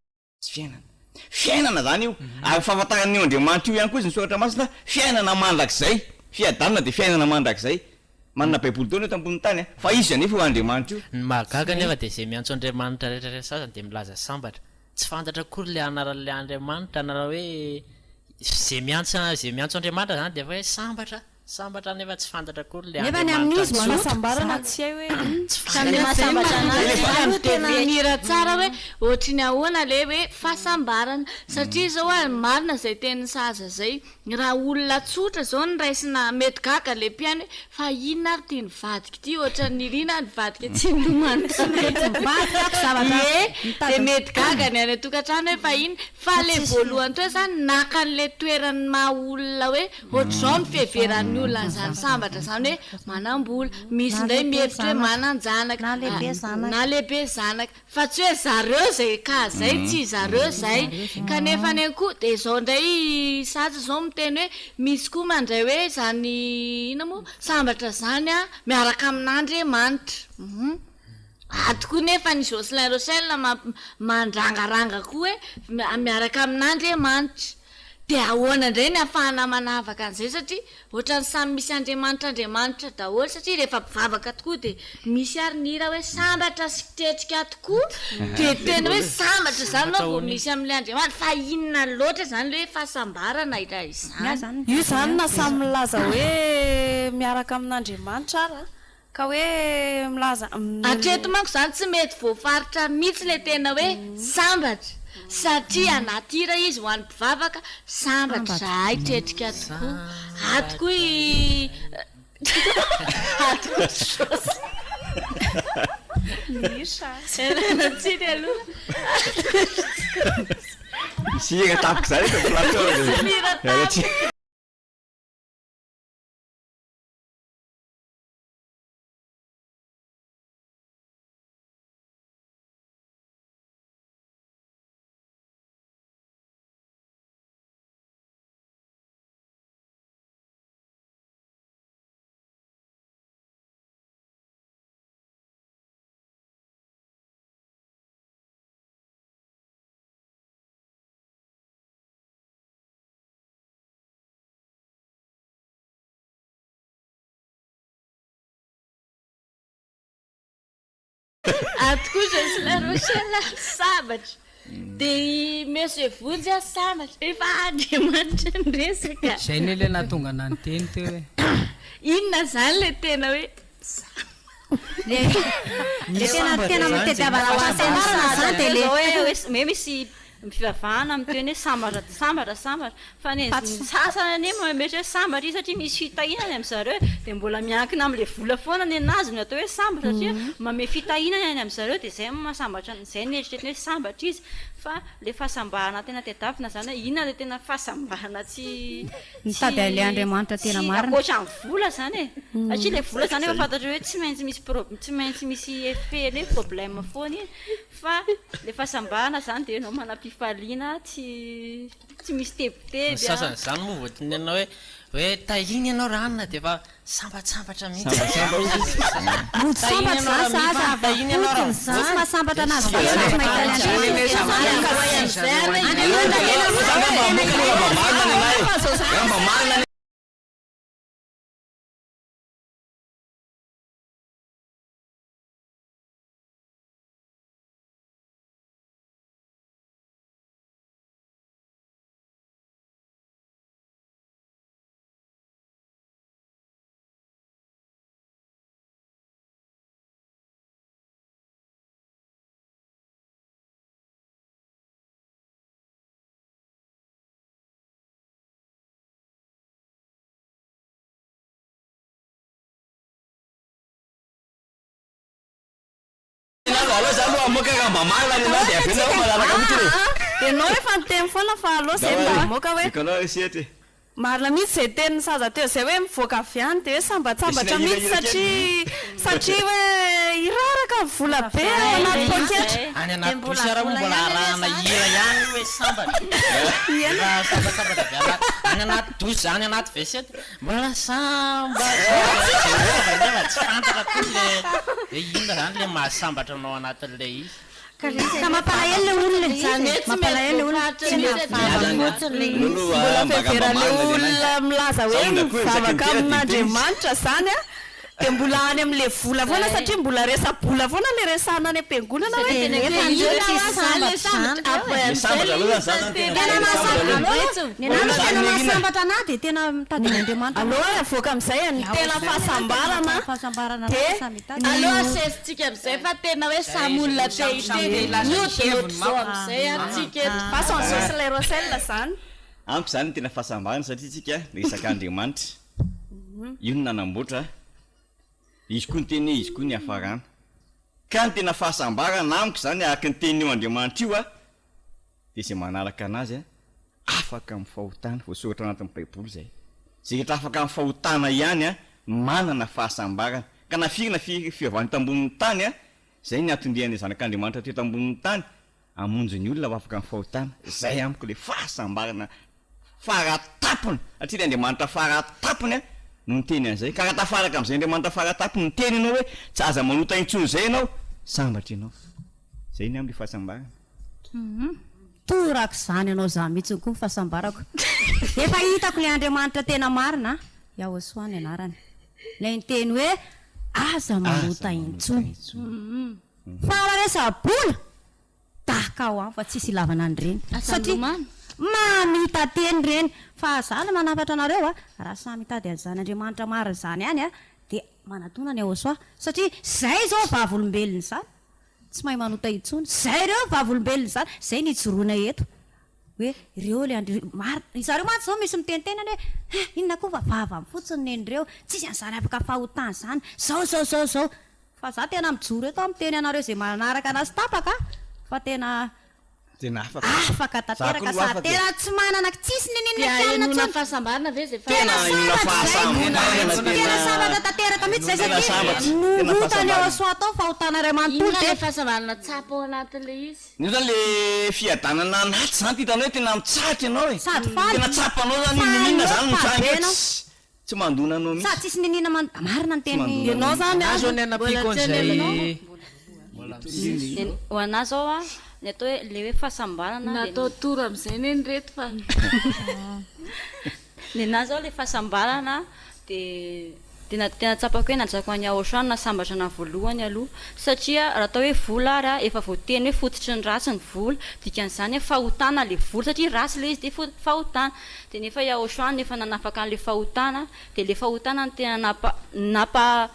fiainana zany io ary fahafantaran'io andriamanitra io ihany koa izy ny soratra masina fiainana mandrakizay fiadanina de fiainana mandrakizay manana baiboly taona eo tambony tany fa izy anefa io andriamanitra io ny mahagaga nefa de zay miantso andriamanitra rehetrarehetra sasany de milaza sambatra tsy fantatra akory le anaran'le andriamanitra anarao hoe zay miantso andriamanitra zany de efa hoe sambatra nefa tsy fantatra akory le nefa ny amin'izy manasambarana tsy hay hoe mira tsara hoe ohatry ny ahoana le hoe fahasambarana satria zao a marina zay tenin'ny saza zay raha olona tsotra zao ny raisina mety gaga le mpiany hoe fa inona ary tia nivadika ty ohatra nirina nivadika tsy milomano de mety gaga ny any tokantrano hoe fa iny fa le voalohany to zany naka n'le toerany maha olona hoe ohatra zao ny fiheveran'ny olona zany sambatra zany hoe manambola misy ndray mihevitra hoe mananjanaka na lehibe zanaka fa tsy hoe zareo zay ka zay tsy zareo zay kanefa ny koa de zao ndray saza zao miteny hoe misy koa mandray hoe zany ina moa sambatra zany a miaraka amin'andriamanitra atoko nefa ny Jocelyn Rochelle mandrangaranga koa hoe miaraka amin'andriamanitra de ahoana indray ny afahana manavaka an'izay satria ohatrany samy misy andriamanitra daholo satria rehefa mpivavaka tokoa de misy ary nira hoe sambatra sy fitetrika tokoa de tena hoe sambatra zany no vao misy amin'le andriamanitra fa inona loatra zany le hoe fahasambarana ira izany io zany na samy milaza hoe miaraka amin'andriamanitra ara ka hoe milaza atreto manko zany tsy mety voafaritra mihitsy le tena hoe sambatra satria natira izy ho an'ny mpivavaka sambatra zahay tretrika tokoa atoko natsiny aloha sika tapika zany plateau atoko Jocelyn Rochelle sambatra de monsieur Vonjy a sambatra efa andriamanitra ny resaka zay ny le nahatonga ana ny teny teo hoe inona zany le tena hoe tena mitediavana ho asambarana zany de le hoe misy mifivavahana miteny hoe sambatra fa ny sasana ane mametry hoe sambatra izy satria misy fitahinany amin'ny zareo de mbola miankina am'le vola foana ny anazy no atao hoe sambatra satria mame fitahinany any amin'ny zareo de zay masambatra zay ny eritreretiny hoe sambatra izy fa le fahasambarana tena tedavina zany hoe inona le tena fahasambarana tsy mitady ale andriamanitra tena marina akoatra amin'ny vola zany e satria le vola zany efa fantatra hoe tsy maintsy misy effet le problème foana iny fa le fahasambarana zany de nao manam-pifaliana tsy misy tebiteby sasany zany moa voatiny anao hoe tahiny ianao ranona de efa sambatsambatra mihitsy mahasambatra anazy aloha zany loha moka ka mba magna ny anao dia avenao malalaka mihitsy dia anao efa niteny foana fa aloha zay mba moka hoe ikanao sehatra marina mihitsy zay teny saza teo zay hoe mivoaka avy any dia hoe sambatsambatra mihitsy satria hoe iraraka vola be ao anaty poketra any anaty bosy raha mbola arahana hira ihany hoe sambatra sambatsambatra viala any anaty dosy zany anaty vesety mbola sambatra tsy fantatra koa le inona zany le mahasambatra anao anatin'le izy ka mampalahelo le olona mampalahelo le olona fevera le olona milaza hoe mivavaka amin'Andriamanitra zany a dia mbola any amin'le vola foana satria mbola resa-bola foana le resahana any am-piangonana tena mahasambatra ana dia tena mitadin'Andriamanitra aloha avoaka amin'izay ny tena fahasambarana aloha sesitsika amin'izay fa tena hoe samy olona tehitemiotiotizao amin'izay atsika façon le rosel zany ampy zany tena fahasambarana satria tsika resaka Andriamanitra io no nanamboatra izy koa ny teny izy koa ny hafarana ka ny tena fahasambarana amiko zany araka ny teny io Andriamanitra io a dia izay manaraka anazy a afaka amin'ny fahotana voasoratra anatin'ny baiboly zay zay rehetra afaka amin'ny fahotana ihany a manana fahasambarana ka nafirina fiavany tambonin'ny tany a zay ny atondrian'ny zanak'Andriamanitra teo tambonin'ny tany amonjy ny olona afaka amin'ny fahotana zay amiko le fahasambarana faratapony satria Andriamanitra faratapony a no niteny an'izay ka raha tafaraka amin'izay Andriamanitra faratapony niteny ianao hoe tsy aza manota intsony zay ianao sambatra ianao zay ny am'le fahasambarana torako zany ianao za mihitsy koa fahasambarako efa hitako le Andriamanitra tena marina Yahosoany anarany le niteny hoe aza manota intsony fa raha resa-bola tahaka ao any fa tsisy ilavana an'ireny satria mamita teny reny fa zany manafatra anareo a raha samy mitady an'izany Andriamanitra marina zany any a dia manatona ny Yahosoa satria zay zao vavolombelona zany tsy mahay manota intsony zay reo vavolombelona zany zay nijoroana eto hoe ireo le zareo mantsy zao misy mitenitena hoe inona koa fa vava amin'ny fotsiny nen'ireo tsisy an'izany afaka fahotana zany zao fa za tena mijoro eto amiteny anareo zay manaraka anazy tapaka fa tena afaka tanteraka sa tena tsy manana tsisy nenenona fahasambarana ve zay tena sabatra tanteraka mihitsy zay satria notany Yahosoa tao fahotana iray manontolo dia fahasambarana tsapa ao anatin'le izy io zany le fiadanana anaty zany ty hitanao hoe tena mitsatra ianao e sady faly tena tsapanao zany ninina zany mitsangy tsy mandona anao mihitsy sady tsisy ninina marina ny teny ianao zany azo ny anapiko an'izay ho anazy zao a ny atao hoe le hoe fahasambarana natao toro amin'izay neny reto fa ny anazy zao le fahasambarana dia tena tsapako hoe nanjako any Yahosoa nasambatra na voalohany aloha satria raha atao hoe vola ary a efa voateny hoe fototry ny ratsy ny vola dikan'izany hoe fahotana le vola satria ratsy le izy dia fahotana dia nefa Yahosoa nefa nanafaka an'le fahotana dia le fahotana ny tena napa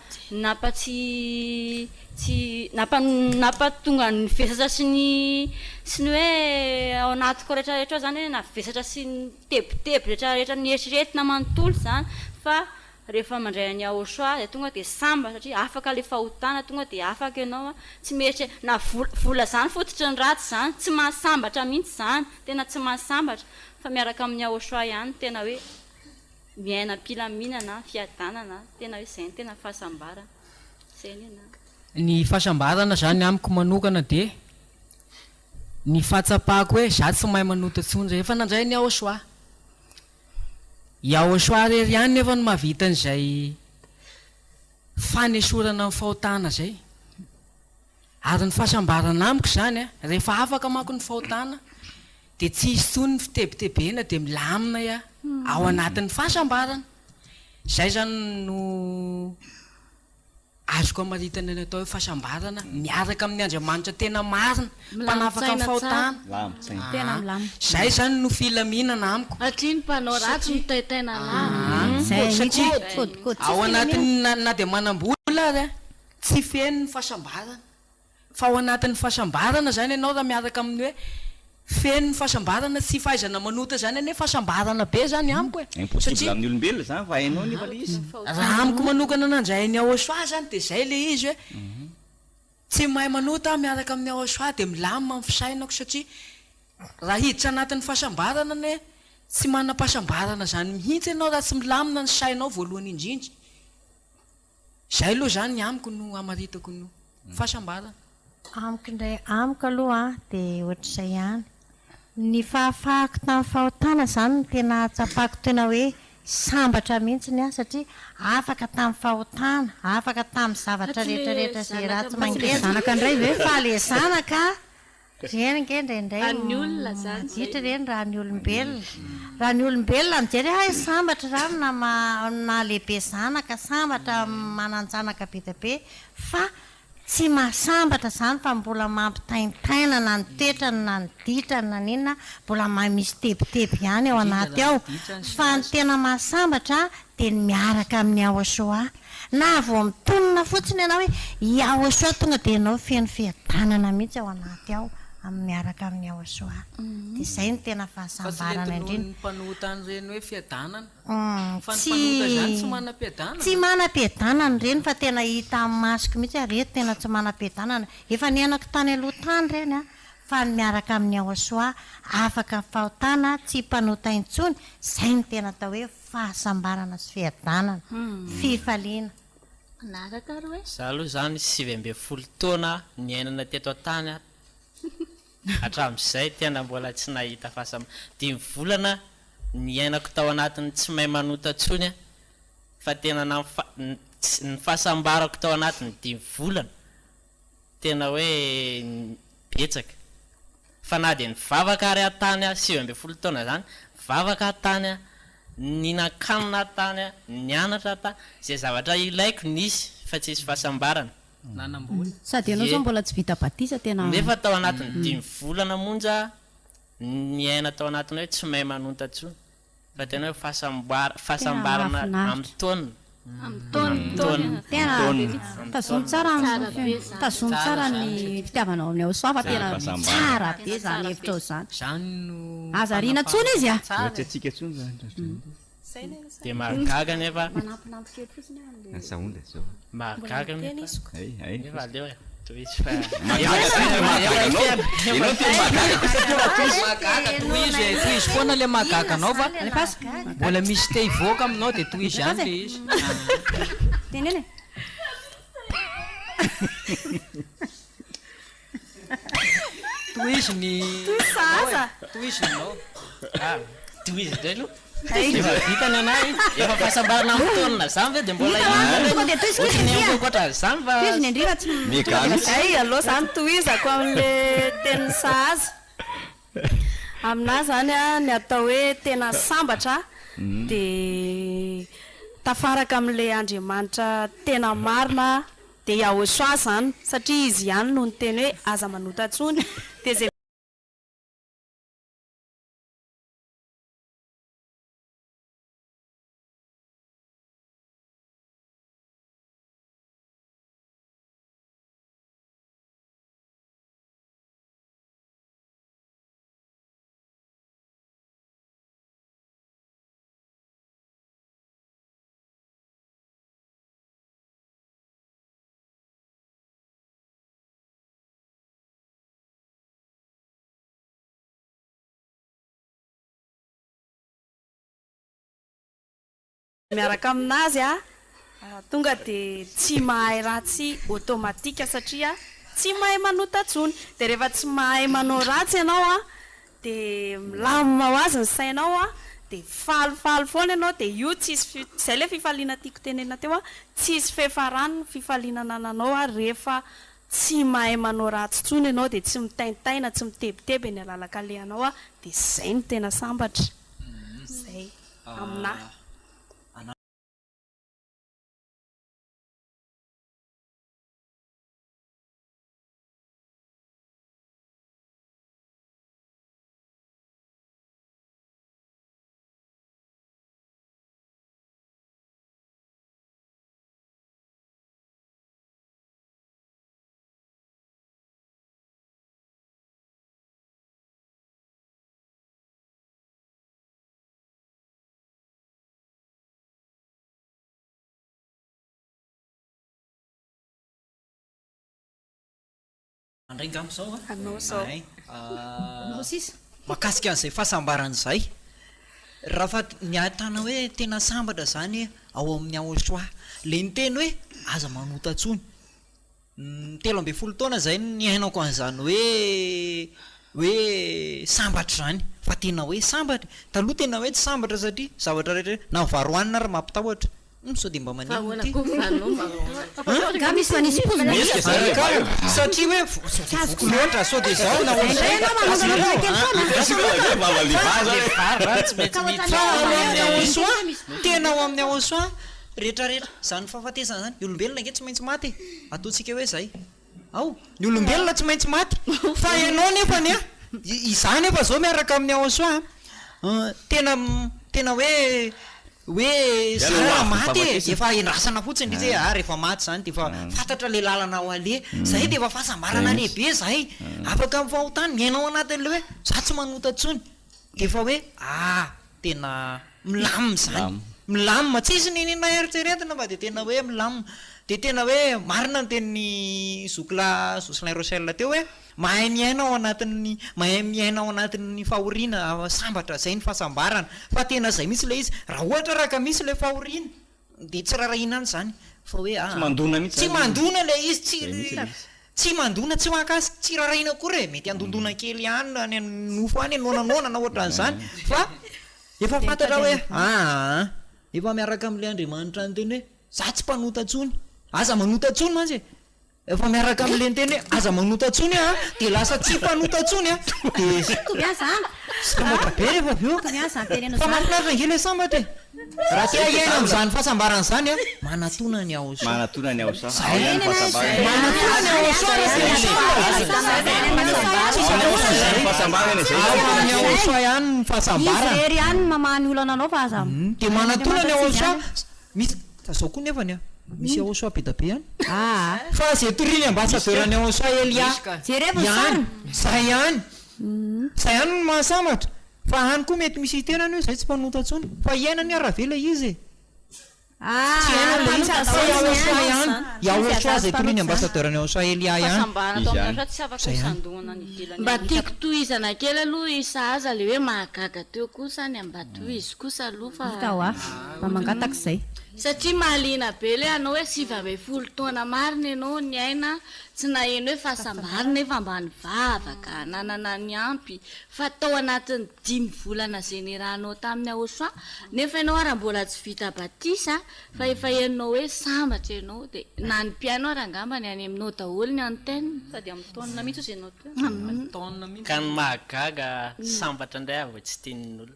napatonga ny vesatra sy ny hoe ao anatiko rehetrarehetra zany hoe na vesatra sy ny tebotebo rehetrarehetra ny eritreretina manontolo zany fa rehefa mandray any Yahosoa dia tonga dia samba satria afaka le fahotana tonga dia afaka ianao tsy meritre na vola zany fototry ny ratsy zany tsy mahasambatra mihitsy zany tena tsy mahasambatra fa miaraka amin'ny Yahosoa ihany tena hoe miaina mpilaminana fiadanana tena hoe zay ny tena fahasambarana zay ny fahasambarana zany amiko manokana dia ny fahatsapako hoe za tsy mahay manota intsony zay efa nandray ny Yahosoa rery ihany nefa no mahavitan'izay fanesorana amin'ny fahotana zay ary ny fahasambarana amiko zany a rehefa afaka mako ny fahotana dia tsy hisy tsony ny fitebitebena dia milamina ia ao anatin'ny fahasambarana zay zany no azoko amaritana ny atao hoe fahasambarana miaraka amin'ny Andriamanitra tena marina mpanafaka amin'ny fahotana tena milamina zay zany no filaminana amiko atria ny mpanao ratsy mitaitaina satria ao anatiny na dia manam-bola ary a tsy feno ny fahasambarana fa ao anatin'ny fahasambarana zany ianao raha miaraka amin'ny hoe feno ny fahasambarana tsy fahaizana manota zany ane fahasambarana be zany amiko impossible amin'ny olombelona zany fa hainao nefa le izy raha amiko manokana nandray ny Yahosoa zany dia zay le izy hoe tsy mahay manota miaraka amin'ny ahosoa dia milamina amin'ny fisainako satria raha hiditra anatin'ny fahasambarana ny hoe tsy manam-pahasambarana zany mihitsy ianao raha tsy milamina ny sainao voalohany indrindra zay aloha zany ny amiko no amaritako no fahasambarana amiko indray amiko aloha dia ohatr'izay ihany ny fahafahako tamin'ny fahotana zany no tena tsapako tena hoe sambatra mihitsiny a satria afaka tamin'ny fahotana afaka tamin'ny zavatra rehetrarehetra zay raha tsy mangeazanaka indray ve faale zanaka reny nge ndraindray ditra reny raha ny olombelona mijery ha sambatra rano na lehibe zanaka sambatra mananjanaka be da be fa tsy mahasambatra zany fa mbola mampitaintaina na ny toetrany na ny ditrany na ninona mbola misy tebiteby ihany ao anaty ao fa ny tena mahasambatra dia ny miaraka amin'ny ahosoa na vao mitonona fotsiny ianao hoe iahosoa tonga dia ianao feno fiadanana mihitsy ao anaty ao miaraka amin'ny ahosoa dia izay no tena fahasambarana indrindra mpanotany reny hoe fiadanana tsy manam-piadanana reny fa tena hita amin'ny masoko mihitsy reto tena tsy manam-piadanana efa nianako tany aloha tany reny a fa ny miaraka amin'ny ahosoa afaka fahotana tsy mpanota intsony izay no tena atao hoe fahasambarana sy fiadanana fifaliana manaraka ro hoe za aloha zany 9 taona ny ainana teto tany hatramin'izay tena mbola tsy nahita dia volana ny ainako tao anatiny tsy mahay manota tsony fa tena ny fahasambarako tao anatiny 10 volana tena hoe betsaka fa na dia ny vavaka ary atany 9 taona zany vavaka atany ninakanina atany nianatra atany zay zavatra ilaiko nisy fa tsy isy fahasambarana sady ianao zao mbola tsy vita batisa tena nefa tao anatiny 10 volana monja ny aina tao anatiny hoe tsy mahay manonta tsony fa tena hoe fahasambarana amin'ny taonina tazomy tsara ny fitiavanao amin'ny ahosoa fa tena tsara be zany hevitra ao zany azariana tsony izy a atsika tsony zany dia mahagaga nefa saonda zao mahagaga nefa aleo toizy foana le mahagaga anao fa mbola misy te hivoaka aminao dia toizy ihany le izy teneny toizy ny toizy nanao toizy ndray aloha efa vitany anahy efa fahasambarana amin'ny taonina zany ve dia mbola ohatrany zany ay aloha zany toizako amin'le teniny sahaza aminahy zany a ny atao hoe tena sambatra dia tafaraka amin'le Andriamanitra tena marina dia iahosoa zany satria izy ihany no ny teny hoe aza manota tsony dia zay miaraka aminazy a tonga dia tsy mahay ratsy automatika satria tsy mahay manota tsony dia rehefa tsy mahay manao ratsy ianao a dia milamina ho azy ny sainao a dia falifaly foana ianao dia io tsisy izay le fifaliana tiako tenena teo a tsisy fefarano fifalinana ananao a rehefa tsy mahay manao ratsy tsony ianao dia tsy mitaintaina tsy mitebiteby ny alalaka lehanao a dia izay no tena sambatra zay aminahy andrenga am'izao anao zao mahakasika an'izay fahasambaran'izay raha fa niatana hoe tena sambatra zany ao amin'ny aosoa le ny teny hoe aza manotatsony telo ambe folo taona zay ny hainako an'izany hoe sambatra zany fa tena hoe sambatra taloha tena hoe tsy sambatra satria zavatra rehetra na varoanina ary mampitahotra sao de mba mansatria hoe vokoloatra sao de zao naosoa tena ao amin'ny aosoa rehetrarehetra zany fahafatesana zany ny olombelona nge tsy maintsy maty ataotsika hoe zay ao ny olombelona tsy maintsy maty fa ianao nefany a izany efa zao miaraka amin'ny aosoa tena hoe zara maty efa indrasana fotsiny izy hoe rehefa maty zany de efa fantatra le lalana ao ale zay de efa fahasambarana lehibe zay afaka mifahotany miainao anatin'le hoe za tsy manotatsony de efa hoe tena milamina zany milamina tsisy nina eritreretina mba de tena hoe milamina de tena hoe marina ny tenin'ny Jocelyn Rossel teo hoe mahay miainao anatin'ny fahoriana sambatra zay ny fahasambarana fa tena zay misy le izy raha ohatra raka misy le fahoriana de tsy rarahinany zany fa hoe tsy mandona le izy tsy mandona tsy mahakasy tsy rarahina kory e mety andondona kely ihany any nofo any nonanona na ohatran'izany fa efa fantatra hoe efa miaraka am'le Andriamanitra ny teny hoe za tsy mpanotatsony aza manotatsony mantsy efa miaraka am'le nteny hoe aza manotatsony de lasa tsy mpanotatsony sambatra be rehefa aveo fa mafinaritra nge le sambatra raha tia iaina am'izany fahasambarana zany manatona ny aosoa ihany ny fahasambaranaery ihany mamahany olana anao fa aza de manatona ny aosoa misy zao koa nefany misy aosoa be da be any fa zay toriny ambassadeur-ny aosoa Elia zay ihany no mahasambatra fa hany koa mety misy tenany io zay tsy mpanotatsony fa iainany aravela izy aosoa zay toriny ambassadeur-ny aosoa Elia ihany mba tiako tohizana kely aloha isahaza le hoe mahagaga teo kosa ny ambatoizy kosa aloha fa mba mangataka zay satria mahaliana be le anao hoe 90 taona marina ianao ny aina tsy naheno hoe fahasambarina efa ambany vavaka nanana ny ampy fa tao anatin'ny 10 volana zay nirahanao tamin'ny aosoa nefa ianao raha mbola tsy vita batisa fa efa enao hoe sambatra ianao de na ny mpiaino ary angamba ny any aminao daholo ny antenne sady amin'ny taonina mihitsy ozy ianao teo ka ny mahagaga sambatra indray avy tsy tian'olona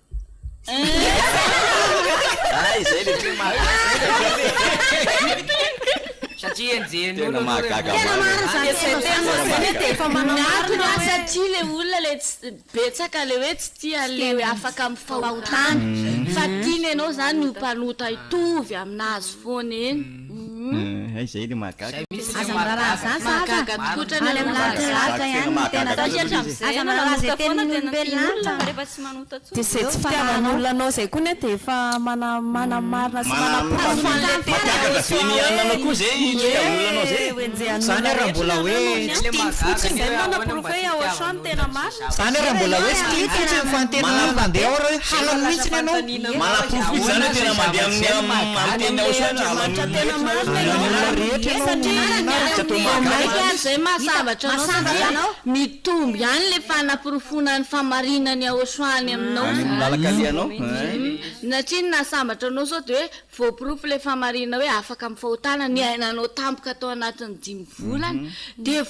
zay le satria enjen'olona mahagaga satria le olona le betsaka le hoe tsy tia le hoe afaka mifahotana fa tiany ianao zany ny mpanota itovy aminazy foana eny zay le mahagaga de zay tsy fitiavan'olona anao zay koa ne de efa manamarina sy zany raha mbola hoe zay manaprove aosoa ny tena marina zany raha mbola hoe tsy fotsiny fa ny tena mandeha ao raha hoe halany mihitsiny ianao manaprofo zany tena mandeha amin'ny zay mahasambatra anao mitombo ihany le fanaporofona ny famarinany aosoany aminao satria nasambatra anao sao de hoe voaporofo le famarina hoe afaka mifahotana ny ainanao tampoka atao anatin'ny 10 volana de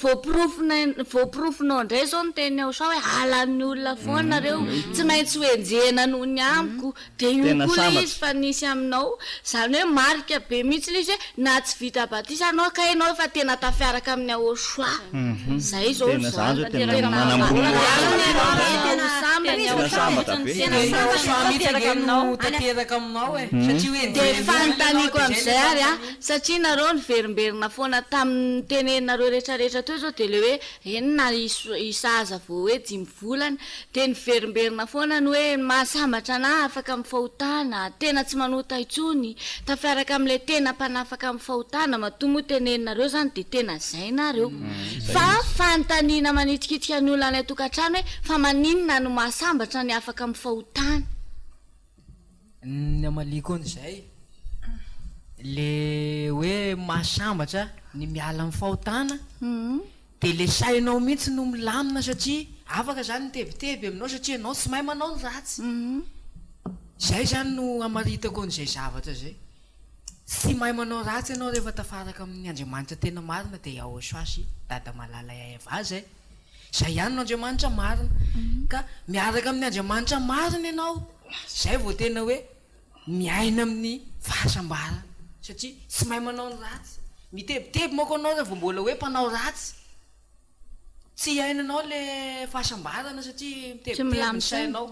voaporofonao indray zao ny teny aosoa hoe halan'ny olona foanareo tsy maintsy hoenjena noho ny amiko de io koa le izy fa nisy aminao zany hoe marika be mihitsy le izy hoe na tsy vita batisa anao ka ianao efa tena tafiaraka amin'ny aosoa zay zao tanteraka aminao de fanontaniako am'izay ary satria nareo niverimberina foana tamin'ny tenenareo rehetrarehetra teo zao de le hoe enina isaza vao hoe 10 volana de niverimberina foana ny hoe mahasambatra na afaka mifahotana tena tsy manota itsony tafiaraka am'le tena mpanafaka mifahotana matombo tenenareo zany de tena zay nareo fa fanontaniana manitrikitrika ny olona any tokantrano hoe fa maninona no mahasambatra ny afaka amin'ny fahotana ny amaliko an'izay le hoe mahasambatra ny miala amin'ny fahotana de le sainao mihitsy no milamina satria afaka zany nytebiteby aminao satria anao tsy mahay manao ny ratsy zay zany no amaritako an'izay zavatra zay tsy mahay manao ratsy ianao rehefa tafaraka amin'ny Andriamanitra tena marina de Yahosoasy dada malala eva zay ihany no Andriamanitra marina ka miaraka amin'ny Andriamanitra marina ianao zay vao tena hoe miaina amin'ny fahasambarana satria tsy mahay manao ny ratsy mitebiteby moko anao rehefa mbola hoe mpanao ratsy tsy iainanao le fahasambarana satria mitebiteby ny sainao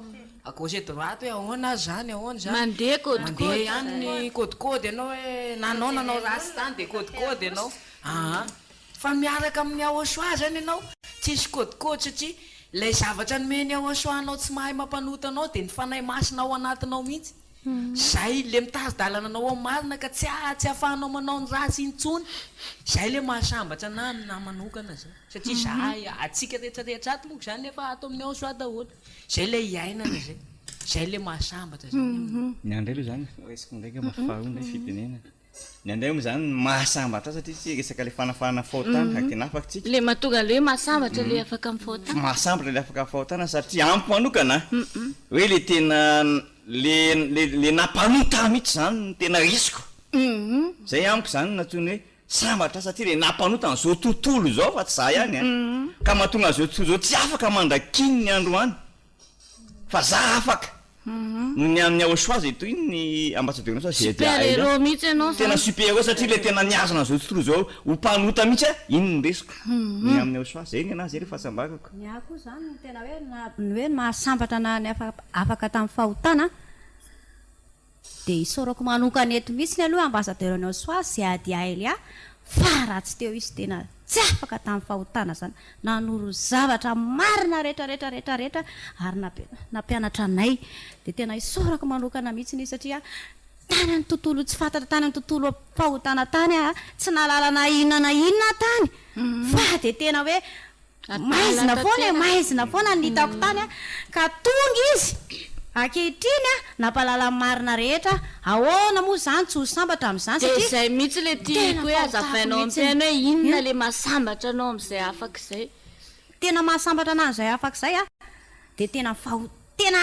à gauche droite hoe ahoana zany ahoana zany mandeha ihany ny kôdikôdy ianao hoe nanao nanao ratsy tany de kôdikôdy ianao fa miaraka amin'ny Yahosoa zany ianao tsisy kôdikôdy satria lay zavatra nomeny Yahosoa anao tsy mahay mampanota anao de ny fanahy masina ao anatinao mihitsy zay le mitari-dalana anao ao marina ka tsy ahafahanao manao ny ratsy intsony zay le mahasambatra na namanokana zay satria zay atsika rehetrarehetra ato moka zany efa ato amin'ny Yahosoa daholo zay le iainana zay le mahasambatra zay ny andray aloha zany resiko ndraika mafaho ndray fitenena ny andray moa zany mahasambatra satria tsy resaka le fanafahana fahotana tena afaka tsika le mahatonga le hoe mahasambatra le afaka amin'ny fahotana mahasambatra le afaka amin'ny fahotana satria ampy manokana hoe le tena le nampanota mihitsy zany tena risiko zay amiko zany natsony hoe sambatra satria le nampanota n'izao tontolo zao fa tsy za ihany ka mahatonga zao tsy afaka mandrakiny ny androany fa za afaka ny amin'ny Yahosoa zay toy ny ambassadeur sao super-héros mihitsy ianao tena super-héros satria le tena niazana zao tontolo zao ho mpanota mihitsy ino ny resiko ny amin'ny Yahosoa zay ny anazy zay rehefa fahasambarako ny ako zany tena hoe mahasambatra na ny afaka tamin'ny fahotana de isorako manokana eto mihitsy ny aloha ambassadeur ny Yahosoa zay ady aely fa ratsy teo izy tena tsy afaka tamin'ny fahotana zany nanoro zavatra marina rehetrarehetra ary nampianatra anay de tena isorako manokana mihitsy ny satria tany ny tontolo tsy fantatra tany ny tontolo fahotana tany tsy nalalana inona tany fa de tena hoe maizina foana ny hitako tany ka tonga izy ankehitriny nampalala marina rehetra ahoana moa zany tsy ho sambatra amin'izany satria zay mihitsy le tiako hoe azavainao ampiaina hoe inona le mahasambatra anao amin'izay afaka izay tena mahasambatra anany zay afaka izay de tena tena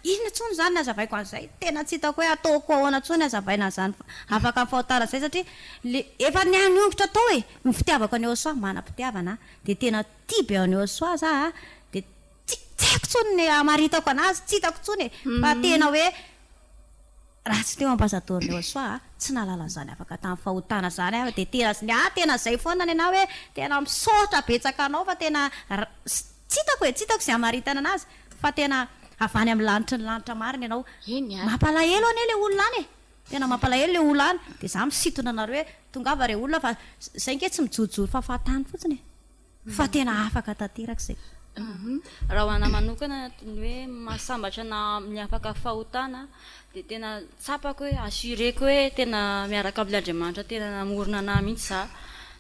inona tsony zany ny azavaiko an'izay tena tsy hitako hoe ataoko ahoana tsony azavaina zany afaka amin'ny fahotana zay satria le efa nianiongotra tao hoe ny fitiavako any Yahosoa manam-pitiavana de tena tia be any Yahosoa za de tsy haiko tsony ny amaritako anazy tsy hitako tsony fa tena hoe raha tsy teo ambassadeur ny Yahosoa tsy nalala zany afaka tamin'ny fahotana zany de tena zay foana ny anao hoe tena misaotra betsaka anao fa tena tsy hitako zay amaritana anazy fa tena avany amin'ny lanitra ny lanitra marina ianao mampalahelo ane le olona any tena mampalahelo le olona any de za misitona anareo hoe tongava re olona fa zay nke tsy mijorojoro fahafatany fotsiny fa tena afaka tanteraka zay raha hoana manokana ny hoe mahasambatra na amin'ny afaka fahotana de tena tsapako hoe assureko hoe tena miaraka amin'ny Andriamanitra tena namorona ana mihitsy za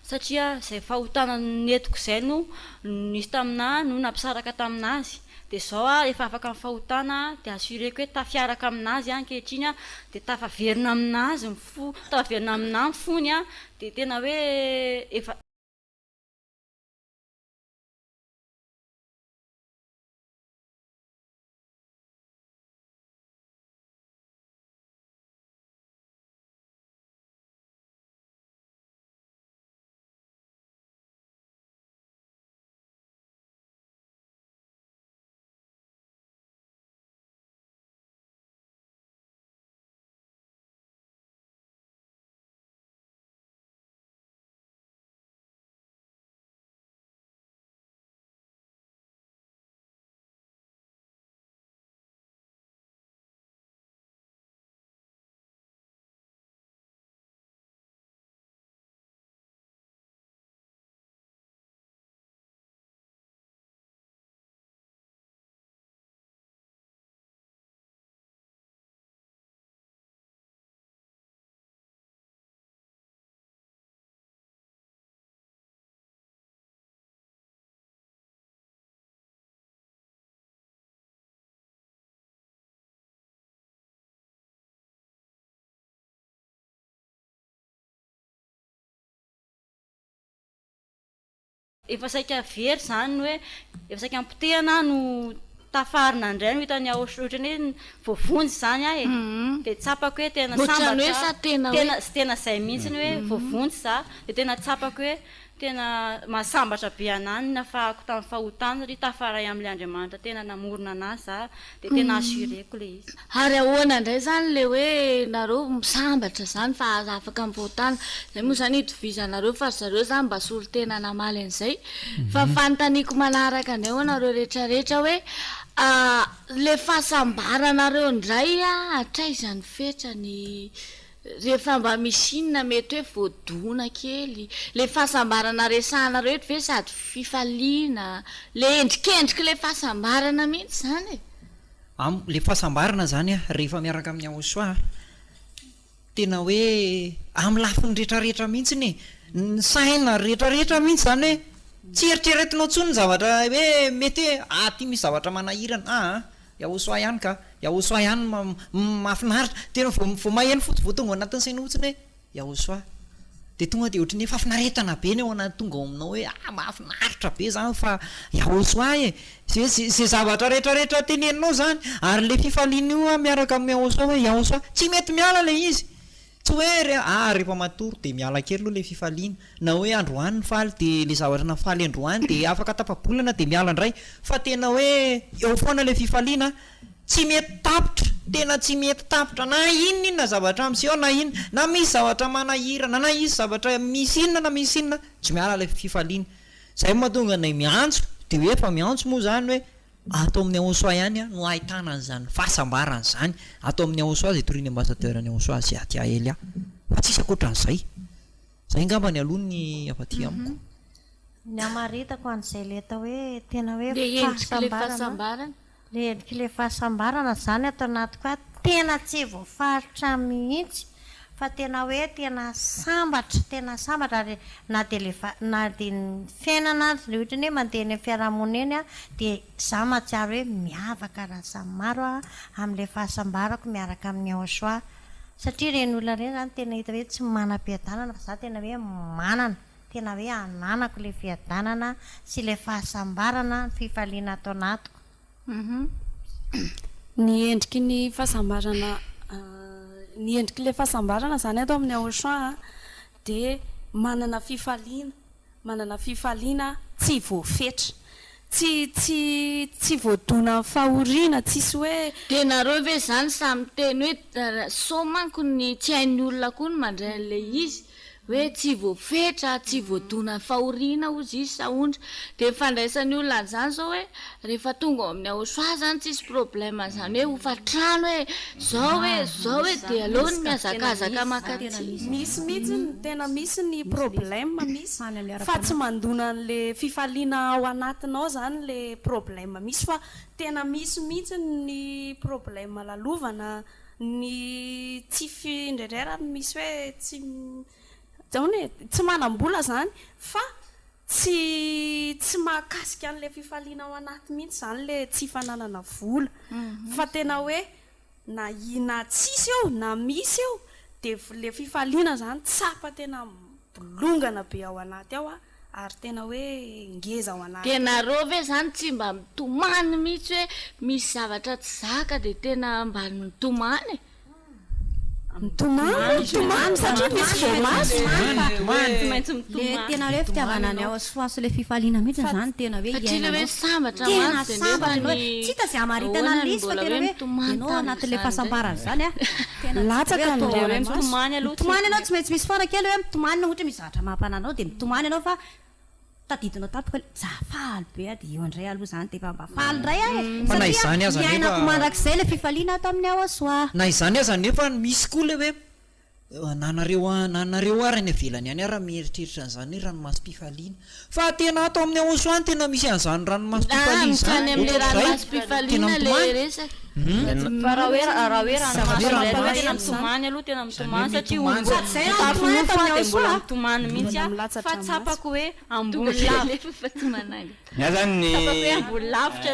satria zay fahotana netiko zay no nisy tamina no nampisaraka taminazy de zao efa afaka amin'ny fahotana de assureko hoe tafiaraka aminazy ankehitriny de tafaverina aminazy tafaverina amina ny fony de tena hoe efa efa saika very zany hoe efa saika ampitehana no tafarina indray no hitany ohatrany hoe voavonjy zany ahy de tsapako hoe tena sambatra tena zay mihitsiny hoe voavonjy za de tena tsapako hoe tena mahasambatra be anany nafahako tamin'ny fahotany ry tafaray amin'le Andriamanitra tena namorona anazy za de tena assureko le izy. Ary ahoana indray zany le hoe nareo misambatra zany fa afaka mivotana zay moa zany itovizanareo fa zareo zany mba solo tena namaly an'izay fa fanontaniako manaraka anay nareo rehetrarehetra hoe le fahasambaranareo indray atraizany fetrany rehefa mba misinina mety hoe voadona kely le fahasambarana resahanareo eto ve sady fifaliana le endrikendriky le fahasambarana mihitsy zany le fahasambarana zany rehefa miaraka amin'ny Ahosoa tena hoe amin'ny lafiny rehetrarehetra mihitsiny ny saina rehetrarehetra mihitsy zany hoe tsy eritreretinao tsony ny zavatra hoe mety hoe ty misy zavatra manahirana Ahosoa ihany ka Ahosoa ihany mahafinaritra tena vao maheno fotovotonga anatin'ny saina ohatsiny hoe Ahosoa de tonga de ohatrany efa finaretana be ny ao anaty tonga ao aminao hoe mahafinaritra be zany fa Ahosoa zay zavatra rehetrarehetra teneninao zany ary le fifaliana io miaraka amin'ny Ahosoa hoe Ahosoa tsy mety miala le izy tsy hoe rehefa matory de miala kely aloha le fifaliana na hoe androany ny faly de le zavatra nafaly androany de afaka tapabolana de miala indray fa tena hoe eo foana le fifaliana tsy mety tapitra tena tsy mety tapitra na inona zavatra amseo na ina na misy zavatra manahirana na isy zavatra misy inona na misy inona tsy miala le fifaliana zay mahatonga nay miantso de hoe efa miantso moa zany hoe atao amin'ny Ahosoa ihany no ahitana an'izany fahasambarana zany atao amin'ny Ahosoa zay toriny ambassadeur ny Ahosoa zay aty ely fa tsisy akoatran'izay zay ngamba ny aloha ny afaty amiko ny amaritako an'izay le atao hoe tena hoe fahasambarana le endriky le fahasambarana zany atao anaty koa tena tsy voafaritra mihitsy fa tena hoe tena sambatra na de ny fiainana le ohatra ny hoe mandeha ny fiarahamonina eny de za mahatsiaro hoe miavaka raha maro amin'le fahasambarako miaraka amin'ny Ahosoa satria reny olona reny zany tena hita hoe tsy manam-piadanana fa za tena hoe manana tena hoe ananako le fiadanana sy le fahasambarana fifaliana atao anatiko ny endriky ny fahasambarana ny endriky le fahasambarana zany atao amin'ny Ahosoa de manana fifaliana tsy voafetra tsy voadona fahoriana tsisy hoe de nareo ve zany samy teny hoe somanko ny tsy hain'ny olona koa ny mandray an'le izy hoe tsy voafetra tsy voadona fahoriana ozy izy saondra de fandraisan'ny olona zany zao hoe rehefa tonga amin'ny Ahosoa zany tsisy problème zany hoe hofatrano hoe zao hoe de alohany miazakazaka makaty misy mihitsy tena misy ny problème misy fa tsy mandona an'le fifaliana ao anatinao zany le problème misy fa tena misy mihitsy ny problème lalovana ny tsy findraindray misy hoe tsy manam-bola zany fa tsy mahakasika an'le fifaliana ao anaty mihitsy zany le tsy fananana vola fa tena hoe na tsisy eo na misy eo de le fifaliana zany tsapa tena bolongana be ao anaty ao ary tena hoe ngeza ao anaty de nareo ve zany tsy mba mitomany mihitsy hoe misy zavatra tsy zaka de tena mba mitomany mitomany satria misy le tena hoe fitiavana ny Ahosoa sy le fifaliana mihitsy zany tena hoe hoe sambatra tsy hita zay amaritana an'lisy fa tena hoe enao anatin'le fahasambarana zany latsaka mitomany anao tsy maintsy misy foana kely hoe mitomany na ohatra misy zavatra mampananao de mitomany anao fa tadidinao tapaka za faly be de eo andray aloha zany de mba faly ndray satriaiainako mandrak'izay le fifaliana atao amin'ny Ahosoa na izany aza nefa misy koa le hoe nanareo ary ny avelany any raha mieritreritra an'izany hoe ranomasom-pifaliana fa tena atao amin'ny Ahosoa tena misy an'izany ranomasom-pifaliana am'le ranomasom-pifaliana le resaka fa raha hoe ranomasom-pifaliana tena mitomany aloha tena mitomany satria mbola mitomany mihitsy fa tsapako hoe ambony ambony lavitra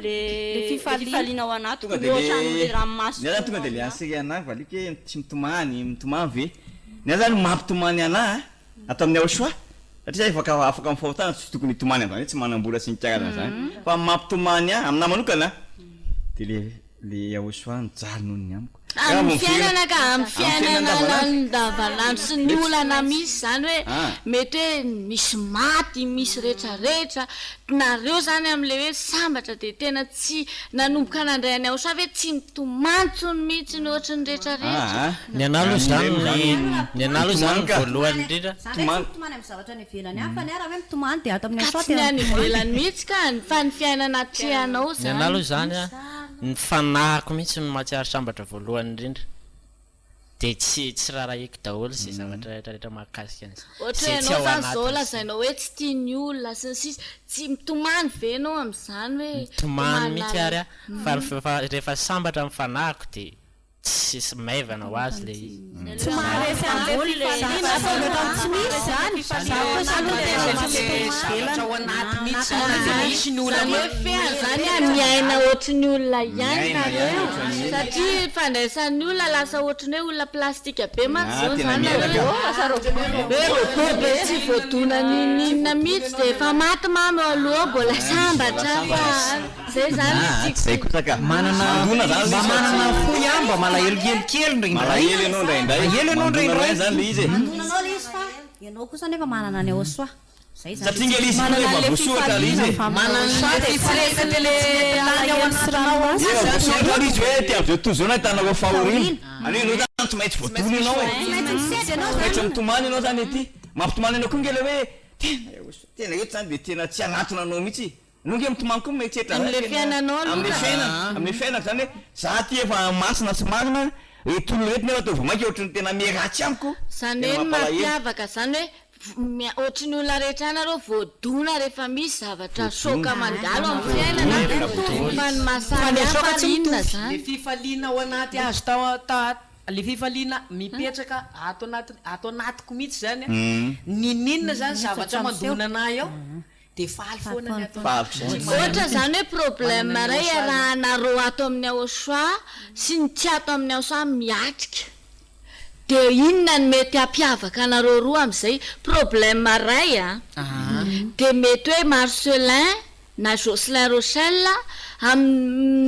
le fifaliana ao anaty ohatran'le ranomaso tonga de le ansika anahy valika hoe tsy mitomany ve nya zany mampitomany anahy atao amin'ny Ahosoa satria afaka mifahotana tsy tokony hitomany am'zany tsy manambola sy nikarazana zany fa mampitomany amina manokana de le aosoa nijaly noho ny amiko amin'ny fiainana ka amin'ny fiainana andavanandro sy ny olana misy zany hoe mety hoe misy maty misy rehetrarehetra nareo zany am'le hoe sambatra de tena tsy nanomboka nanday any aosoa hoe tsy mitomantsony mihitsy ny ohatry ny rehetrarehetra ny analo zany ny analo zany voalohany indrindra tomany amin'ny zavatra ny ivelany fa ny ara hoe mitomany de ato amin'ny aosoa tsy ny any ivelany mihitsy ka fa ny fiainana treanao ny analo zany ny fanahiko mihitsy ny matsiary sambatra voalohany indrindra de tsy rarahiky daholo zay zavatra rehetrarehetra mahakasika an'izy ohatra hoe ianao zany zao lazainao hoe tsy tia ny olona sy ny sisa tsy mitomany ve anao am'izany hoe mitomany mihitsy ary fa rehefa sambatra amin'ny fanahiko de tsisy maivana ho azy le izy zany miaina ohatry ny olona ihany nareo satria fandraisan'ny olona lasa ohatry ny hoe olona plastika be mantsy zany be tsy voadonanyinina mihitsy de efa maty mamy aloha mbola sambatra fa zay zany manana foiamba malahelikelikely malahely anao ndraindray zany le izy andonanao le izy fa ianao kosa nefa manana ny aosoa zay satria nge le izy voasoatra le izy voasoatra le izy hoe tiavy zao tozo na hitanao fahorina anio anao zany tsy maintsy voatony anao maintsy mitomany anao zany ety mampitomany anao koa nge le hoe tena eto zany de tena tsy anatona anao mihitsy no nge mitomany koa mietsetra am'le fiainanao amin'ny fiainako zany hoe za ty efa masina sy marina etolona ety nefa tao mainka ohatry ny tena miratsy amiko zany hoe mampiavaka zany hoe ohatry ny olona rehetra anareo voadona rehefa misy zavatra soka mandalo amin'ny fiainana fa ny mahasaly hafa inona zany le fifaliana ao anaty azo le fifaliana mipetraka ato anatiko mihitsy zany ninina zany zavatra mandonana eo de faly foana ohatra zany hoe problème ray arahanareo ato amin'ny aosoa sy ny tsy ato amin'ny aosoa miatrika de inona ny mety hampiavaka anareo roa am'izay problème ray de mety hoe Marcelin na Jocelyn Rochelle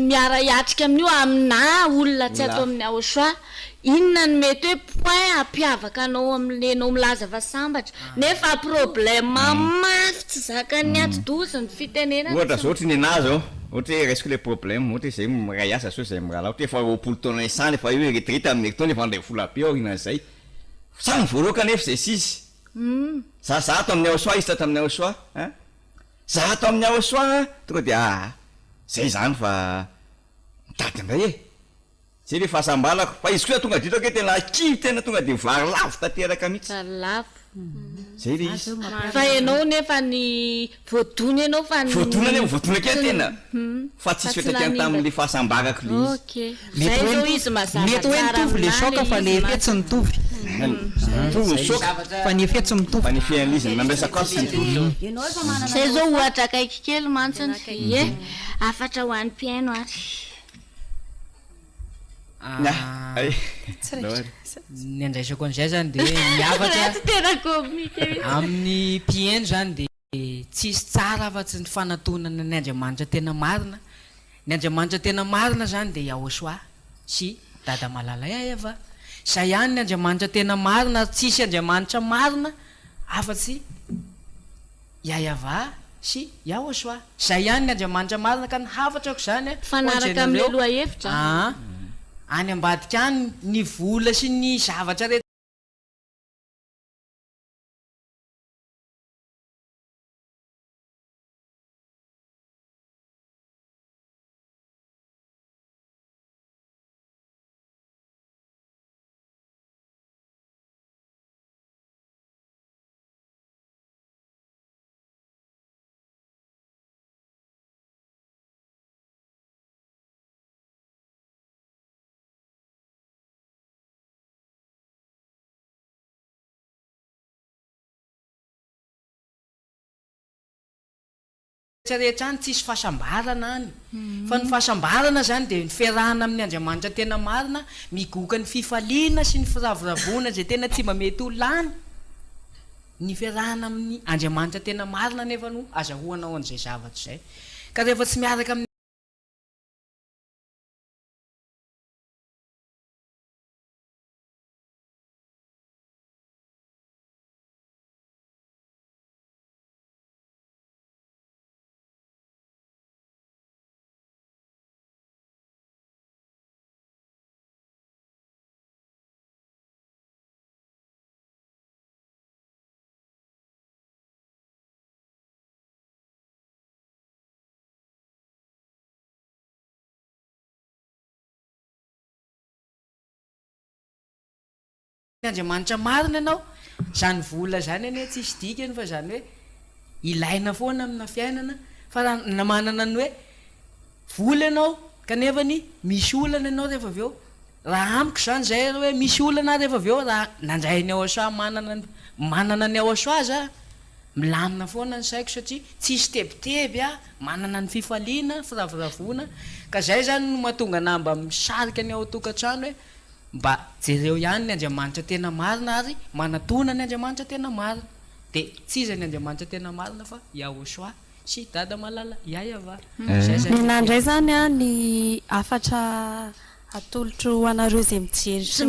miara hiatrika amin'io amina olona tsy ato amin'ny aosoa inona ny mety hoe point hampiavaka anao amin'lenao milaza fa sambatra nefa problème mafy tsy zakany ato-doza ny fitenenana ohatra zao ohatry ny anahy zao ohatra hoe resiko le problème ohatra zay miray asa so zay mirala ohatra efa roapolo taona isany efa io retrita amin'ny eritona efa andray vola be aorinan'izay samy voaroka nefa zay sisy za ato amin'ny aosoa izy tato amin'ny aosoa za ato amin'ny aosoa tonga de zay zany fa mitady indray zay le fahasambalako fa izy koa tonga dito ke tena kiy tena tonga de vary lavo tateraka mihitsy zay le izy fa ianao nefa ny voadony ianao fa voadona nefa voadona ke tena fa tsisy fetrakiany tamin'le fahasambalako le izy mety hoe mitovy le soka fa le efetsy mitovy fa ny efetsy mitovy fa ny fian'iziny mamresaka azy sy mitovy zay zao ohatra akaiky kely mantsiny e afatra ho an'ny mpiaino ary ny andraisako an'izay zany de miavatra amin'ny mpiaino zany de tsisy tsara afa-tsy ny fanatonana ny Andriamanitra tena marina ny Andriamanitra tena marina zany de Yahosoa sy dada malalay eva zay ihany ny Andriamanitra tena marina tsisy Andriamanitra marina afa-tsy Yahava sy Yahosoa zay ihany ny Andriamanitra marina ka ny hafatrako zany fanaraka amin'ny loha hevitra any ambadika any ny vola sy ny zavatra rehetra rehetra any tsisy fahasambarana any fa ny fahasambarana zany de ny fiarahana amin'ny Andriamanitra tena marina migoka ny fifaliana sy ny firavoravona zay tena tsy mba mety olona any ny fiarahana amin'ny andriamanitra tena marina nefa no azahoanao an'izay zavatra zay ka rehefa tsy miaraka amin'ny andriamanitra marina ianao zany vola zany ane tsisy dikany fa zany hoe ilaina foana amina fiainana fa raha namanana ny hoe vola ianao kanefa ny misy olana ianao rehefa avy eo raha amiko zany zay hoe misy olana rehefa avy eo raha nandray ny ao asoa manana ny ao asoa za milamina foana ny saiko satria tsisy tebiteby manana ny fifaliana firavoravona ka zay zany no mahatonga na mba misarika ny ao tokantrano hoe mba jereo ihany ny andriamanitra tena marina ary manatona ny andriamanitra tena marina de tsy iza ny andriamanitra tena marina fa Yahosoa sy dada malala Yahava nandray zany ny afatra atolotro anareo zay mijery sy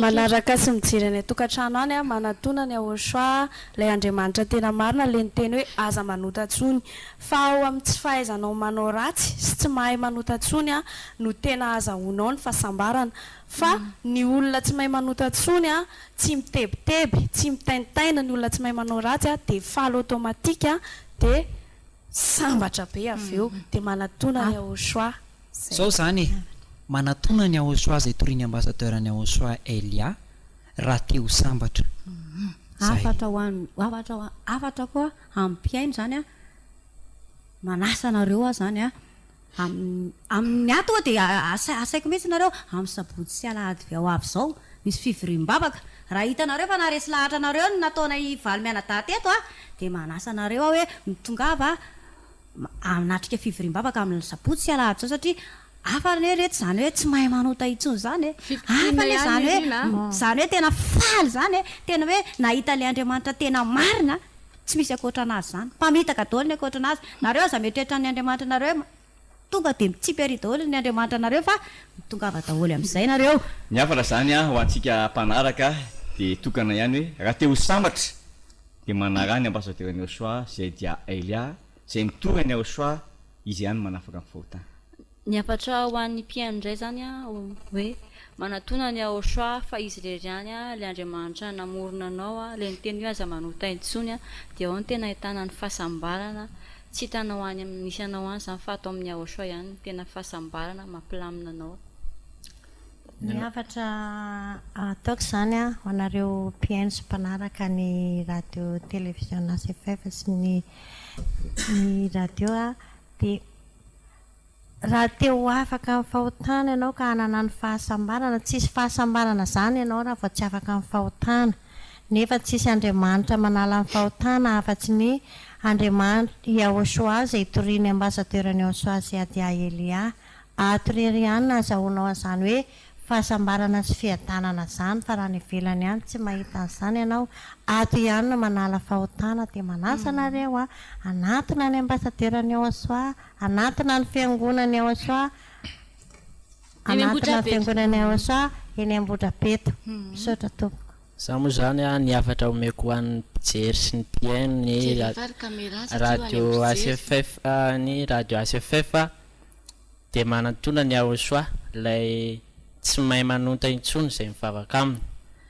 manaraka sy mijery any tokantrano any manatona ny Yahosoa lay andriamanitra tena marina le ny teny hoe aza manotatsony fa ao amin'ny tsy fahaizanao manao ratsy sy tsy mahay manotatsony no tena azahoanao ny fahasambarana fa ny olona tsy mahay manotatsony tsy mitebiteby tsy mitaintaina ny olona tsy mahay manao ratsy de falo automatika de sambatra be avy eo de manatona ny Yahosoa zao zany manatona ny Yahosoa zay toriny ambassadeur ny Yahosoa Elia raha te ho sambatra afatra koa ampiainy zany manasa nareo zany amin'ny ato de asaiko mihitsy nareo amin'ny sabotsy sy alahady vy ao avy zao misy fivoriam-bavaka raha hitanareo fa naresy lahatra nareo ny nataona ivaly mianadaty eto de manasa nareo hoe mitongava anatrika fivoriam-bavaka amin'ny sabotsy sy alahady zao satria afa ne rehetra zany hoe tsy mahay manota itsony zany afa ne zany hoe tena faly zany tena hoe nahita le andriamanitra tena marina tsy misy akoatra anazy zany mpamitaka daholo ny akoatra anazy nareo aza mieritreritra ny andriamanitra nareo tonga de mitsipy daholo ny andriamanitra nareo fa mitongava daholo am'izay nareo ny afatra zany ho antsika mpanaraka de tokana ihany hoe raha te ho sambatra de manara ny ambassadeur ny Yahosoa zay dia Elia zay mitonga ny Yahosoa izy ihany manafaka amin'ny fahotana ny afatra ho an'ny mpiaindray zany hoe manatona ny Yahosoa fa izy rery ihany le andriamanitra namorona anao le ny teny hoe aza manota intsony de ao ny tena ahitana ny fahasambarana tsy hitanao any misy anao any zany fa atao amin'ny Yahosoa ihany tena fahasambarana mampilamina anao ny afatra ataoko zany ho anareo mpiaino sy mpanaraka ny radio télévision CFF sy ny radio de raha teo afaka amin'ny fahotana ianao ka hanana ny fahasambarana tsisy fahasambarana zany ianao raha vao tsy afaka amin'ny fahotana nefa tsisy andriamanitra manala ny fahotana afa-tsy ny andriamanitra Yahosoa zay toriny ambassadeur ny Yahosoa sy adia Elia atoriry ihany na azahoanao an'izany hoe fahasambarana sy fiadanana zany fa raha ny ivelany ihany tsy mahita an'izany ianao ato ihany no manala fahotana de manasa nareo anatona ny ambassadeur ny Yahosoa anatona ny fiangonana ny Yahosoa anatona ny fiangonana ny Yahosoa eny Ambodrapeto misaotra tompoko za moa zany ny afatra omeko hoan'ny mpijery sy ny mpiaino ny radio ACFF ny radio ACFF de manatona ny Yahosoa lay tsy mahay manonta intsony zay mivavaka aminy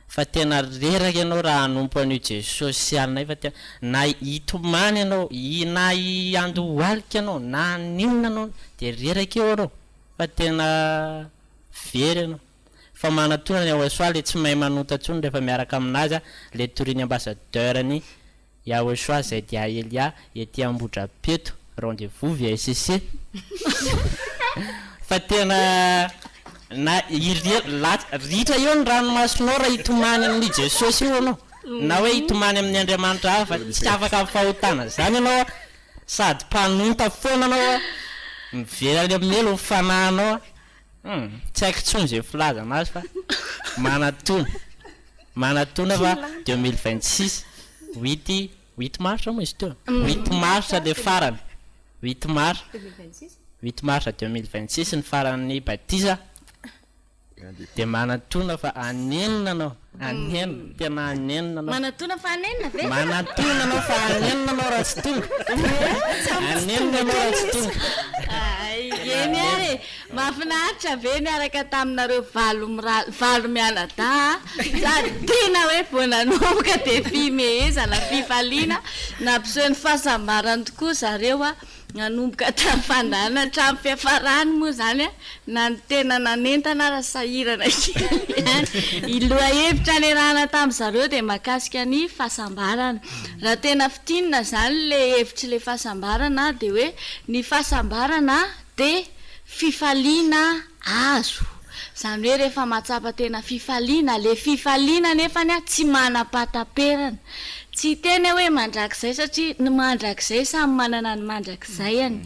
fa tena reraka ianao raha hanompo an'io jery sosialinay fa tena na hitomany ianao na hiandohalika ianao na ninona anao de reraka eo anao fa tena very ianao fa manatona ny Yahosoa le tsy mahay manonta intsony rehefa miaraka aminazy le toriny ambassadeur ny Yahosoa zay dia Elia ety Ambodrapeto rendez-vous via SCC fa tena na ritra eo ny ranomasonao raha hitomany amin'ny Jesosy io anao na hoe hitomany amin'ny andriamanitra hafa tsy afaka fahotana zany ianao sady mpanonta foana anao miverany amin'elo ny fanahinao tsy haiko tsony zay filaza anazy fa manatona manatona fa 2026 8 mars moa izy teo 8 mars le farany 8 mars 8 mars 2026 ny farany batisa de manatona fa anenina anao anenina tena anenina anao manatona fa anenina ve manatona anao fa anenina anao raha tsy tonga anenina anao raha tsy tonga eny ary mahafinaritra ve niaraka taminareo valo mianada sady tena hoe vao nanomboka de fimehezana fifaliana nampiseho ny fahasambarany tokoa zareo a nanomboka tamin'ny fandaharana hatramin'ny fiafarany moa zany a na ny tena nanentana raha sahirana iloha hevitra nerahana tamin'ny zareo de mahakasika ny fahasambarana raha tena fitinina zany le hevitry le fahasambarana de hoe ny fahasambarana de fifaliana azo zany hoe rehefa mahatsapa tena fifaliana le fifaliana nefany a tsy manapataperana tsy tena hoe mandrakizay satria ny mandrakizay samy manana ny mandrakizay any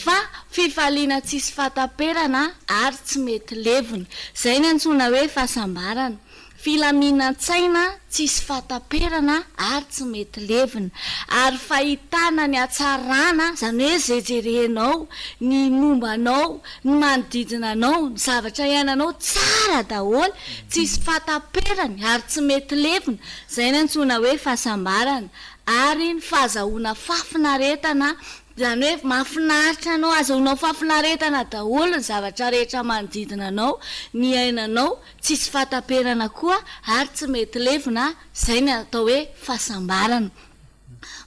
fa fifaliana tsisy fataperana ary tsy mety levona zay ny antsoina hoe fahasambarana filaminan-tsaina tsisy fataperana ary tsy mety levina ary fahitana ny atsarana zany hoe zay jerenao ny mombanao ny manodidina anao ny zavatra iainanao tsara daholo tsisy fataperana ary tsy mety levina zay ny antsoina hoe fahasambarana ary ny fahazahoana fafinaretana zany hoe mahafinaritra anao azahoanao fafinaretana daholo ny zavatra rehetra manodidina anao ny ainanao tsisy fataperana koa ary tsy mety levina zay ny atao hoe fahasambarana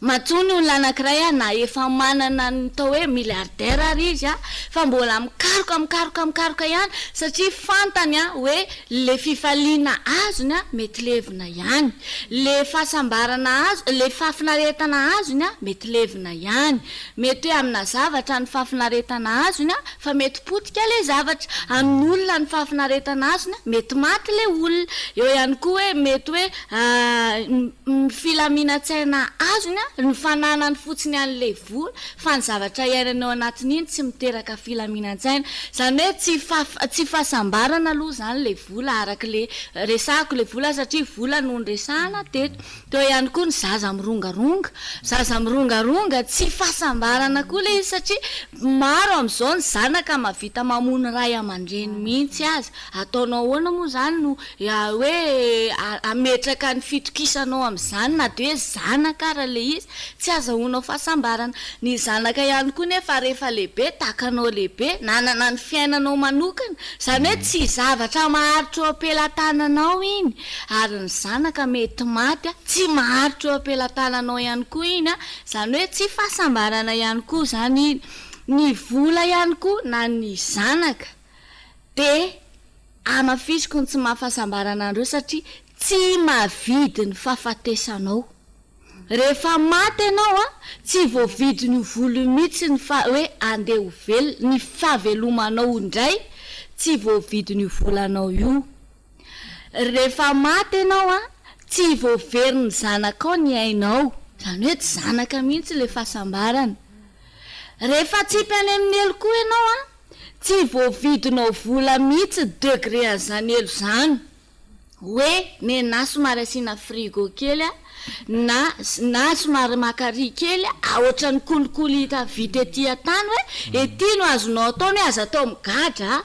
matsony olona anankiray a na efa manana ny tao hoe milliardaire ary izy a fa mbola mikaroka ihany satria fantany a hoe le fifaliana azony a mety levina ihany le fahasambarana azo le fafinaretana azony a mety levina ihany mety hoe amina zavatra ny fafinaretana azony a fa mety potika le zavatra amin'ny olona ny fafinaretana azony a mety maty le olona eo ihany koa hoe mety hoe filaminatsaina azony a ny fananany fotsiny an'le vola fa ny zavatra iainanao anatin'iny tsy miteraka filaminantsaina zany hoe tsy fahasambarana aloha zany le vola araka le resahako le vola satria vola no ny resahana teto teo ihany koa ny zaza mirongaronga tsy fahasambarana koa le izy satria maro am'izao ny zanaka mavita mamony ray aman-dreny mihitsy azy ataonao ahoana moa zany no hoe ametraka ny fitokisanao am'izany na de hoe zanaka raha le izy tsy azahoanao fahasambarana ny zanaka ihany koa nefa rehefa lehibe takanao lehibe nanana ny fiainanao manokana zany hoe tsy zavatra maharitra eo ampelantananao iny ary ny zanaka mety maty a tsy maharitra eo ampelantananao ihany koa iny a zany hoe tsy fahasambarana ihany koa zany iny ny vola ihany koa na ny zanaka de amafisiko ny tsy mahafahasambarana andreo satria tsy mahavidy ny fahafatesanao rehefa maty ianao a tsy voavidy ny volo mihitsy ny hoe andeha ho ny fahavelomanao indray tsy voavidy ny volanao io rehefa maty ianao a tsy voavery ny zanakao ny ainao zany hoe tsy zanaka mihitsy le fahasambarana rehefa tsipy any amin'ny elo koa ianao a tsy voavidinao vola mihitsy degré an'izany elo zany hoe nena somary asiana frigo kely a na somary makary kely ohatry ny kolikoly hita vita ety an-tany hoe ety no azonao atao hoe azo atao migadra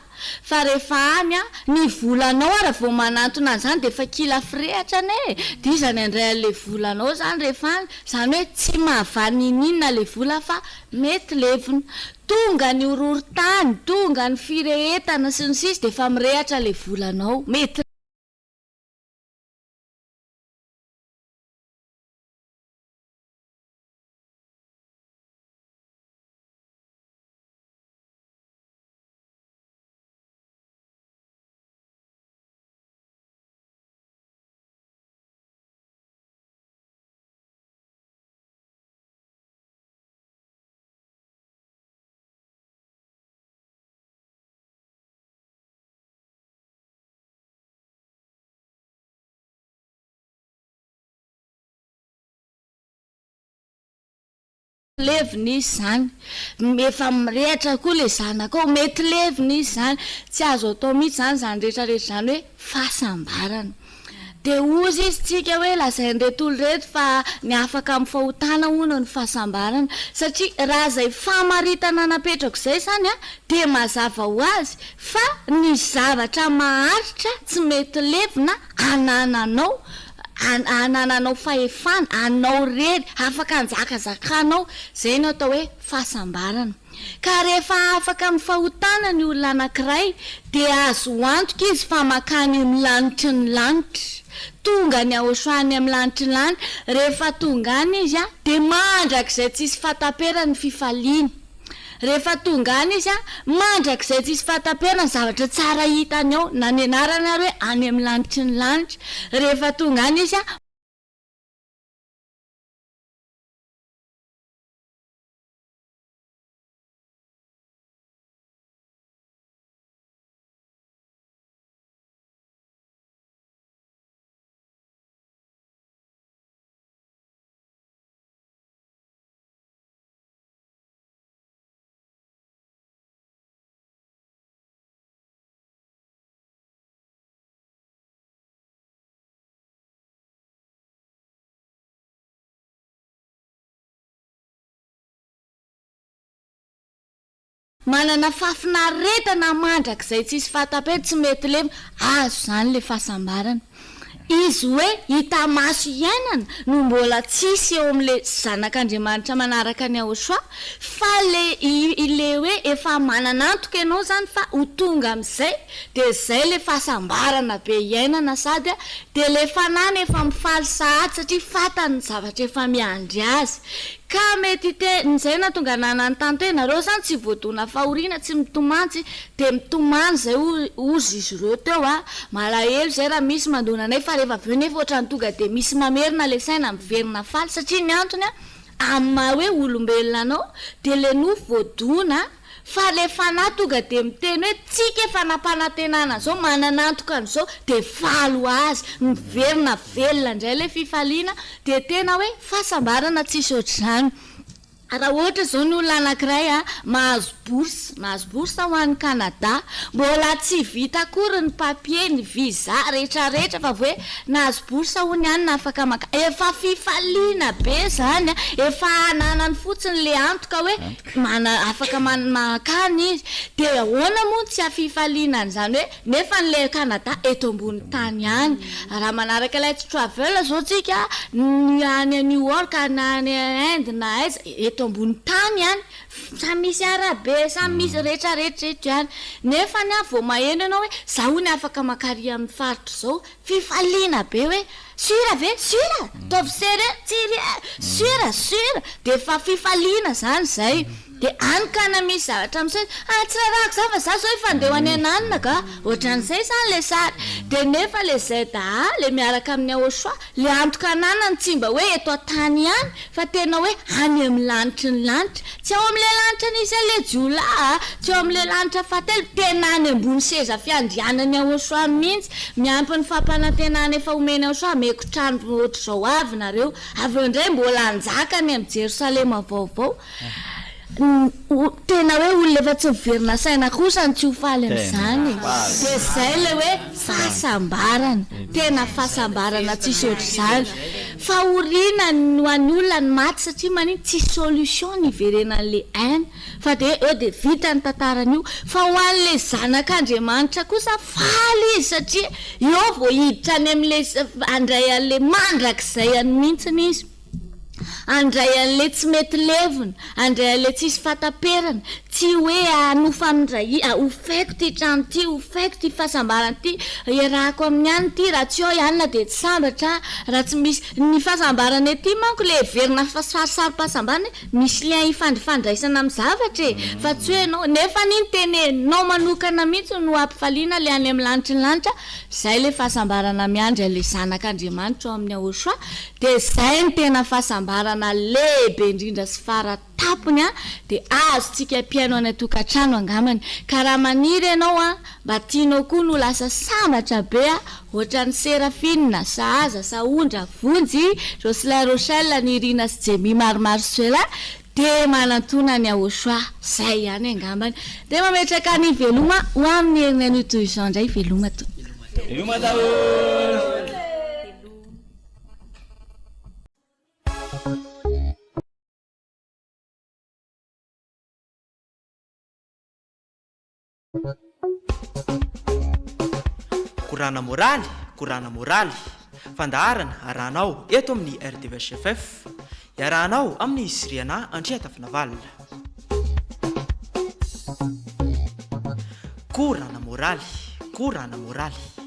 fa rehefa any a ny volanao raha vao manantona an'izany de efa kila firehatra ne dia izany andray an'le volanao zany rehefa any zany hoe tsy mahavaninina le vola fa mety levina tonga ny ororon-tany tonga ny firehetana sy ny sisy de efa mirehatra le volanao mety levina izy zany efa mirehatra koa le zanaka ao mety levina izy zany tsy azo atao mihitsy zany rehetrarehetra zany hoe fahasambarana de ozy izy tsika hoe lazay nretolo reto fa ny afaka amin'ny fahotana hono ny fahasambarana satria raha zay famaritana napetrako zay zany a de mazava ho azy fa ny zavatra maharitra tsy mety levina anananao anananao fahefana anao rery afaka anjakazakanao zay no atao hoe fahasambarana ka rehefa afaka amin'ny fahotana ny olona anankiray de azo antoka izy fa makany amin'ny lanitry ny lanitra tonga ny ahosoany amin'ny lanitry ny lanitra rehefa tonga any izy a de mandrak'izay tsisy fataperany fifaliana rehefa tonga any izy a mandrak'izay tsisy fataperana zavatra tsara hitany ao na ny anarany ary hoe any amin'ny lanitry ny lanitra rehefa tonga any izy a manana fafinaretana mandrak'izay tsisy fatapety tsy mety leva azo zany le fahasambarana izy hoe hita maso iainana no mbola tsisy eo amin'le zanak'Andriamanitra manaraka ny ahosoa fa le hoe efa manana antoka ianao zany fa ho tonga amin'izay de zay le fahasambarana be iainana sady de le fanana efa mifaly sahady satria fatany zavatra efa miandry azy ka mety te nizay na tonga nanany tanto hoe nareo zany tsy voadona fahoriana tsy mitomantsy de mitomany zay ozy izy ireo teo a malahelo zay raha misy mandonanay fa rehefa aveo nefa ohatrany tonga de misy mamerina le saina miverina faly satria ny antony a amin'ny hoe olombelona anao de le no voadona fa le fanahy tonga de miteny hoe tsika efa nampanantenana zao manana antoka an'izao de falo azy miverina velona indray le fifaliana de tena hoe fahasambarana tsisy ohatr'izany raha ohatra zao ny olona anankiray a mahazo bourse ho an'ny Canada mbola tsy vita akory ny papier ny visa rehetrarehetra fa hoe nahazo bourse hony any na afaka maka efa fifaliana be zany efa ananany fotsiny le antoka hoe afaka makany izy de ahoana moa tsy afifaliana an'izany hoe nefa n'le Canada eto ambony tany any raha manaraka ilay travel zao tsika ny any New York na any Inde na aiza eto ambony tany any samy misy arabe samy misy rehetrarehetra any nefa ny vao maheno ianao hoe zaho ny afaka makary amin'ny faritra zao fifaliana be hoe sura ve sura tovy sere tsiry sura de fa fifaliana zany zay de anikana misy zavatra am'izay tsy rarako za fa za zao efa andeha ho any ananina ka ohatran'izay zany le sary de nefa le zeda le miaraka amin'ny ahosoa le antoka ananany tsy mba hoe eto tany ihany fa tena hoe any amin'ny lanitry ny lanitra tsy ao amin'le lanitra nisy le jiola tsy ao amin'le lanitra fatelo tena any ambony seza fiandrianany ahosoa mihitsy miampy ny fampanantenana efa omeny ahosoa meko trano ohatra zao avy nareo avy eo indray mbola anjakany amin'ny Jerosalema vaovao tena hoe olona efa tsy miverina saina kosa ny tsy ho faly amin'izany de zay le hoe fahasambarana tena fahasambarana tsisy ohatr'izany fahoriana ho an'ny olona ny maty satria maniny tsy solution ny iverenan'le aina fa de eo de vita ny tantarany io fa ho an'le zanak'Andriamanitra kosa faly izy satria eo vao hiditra any amin'le andray an'le mandrak'izay any mihitsiny izy andray an'le tsy mety levona andray an'le tsisy fataperana tsy hoe anofa amindray ofeko ty trano ty ofeko ty fahasambarana ty iarahako amin'ny any ty raha tsy ao ihany na de tsy sambatra raha tsy misy ny fahasambarana ety manko le verina fahasambarana misy lien ifandraisana amin'ny zavatra fa tsy hoe anao nefa niny tenenao manokana mihitsy no ampifaliana le any amin'ny lanitry ny lanitra zay le fahasambarana miandry le zanak'Andriamanitra ao amin'ny ahosoa de zay ny tena fahasambarana lehibe indrindra sy faratapony de azotsika piaino any tokantrano angamany ka raha maniry ianao mba tianao koa no lasa sambatra be ohatran'ny Serafina Sahaza Saondra Vonjy Jocelyn Rochelle ny Irina sy Jemy maromaro soela de manantona ny ahosoa zay ihany angambany de mametraka ny veloma ho amin'ny herinan'io toy izao indray veloma to veloma daholo korana moraly fandaharana arahanao eto amin'ny RDVHFF iarahanao amin'ny Siriana Andriatafi Navalina. Korana moraly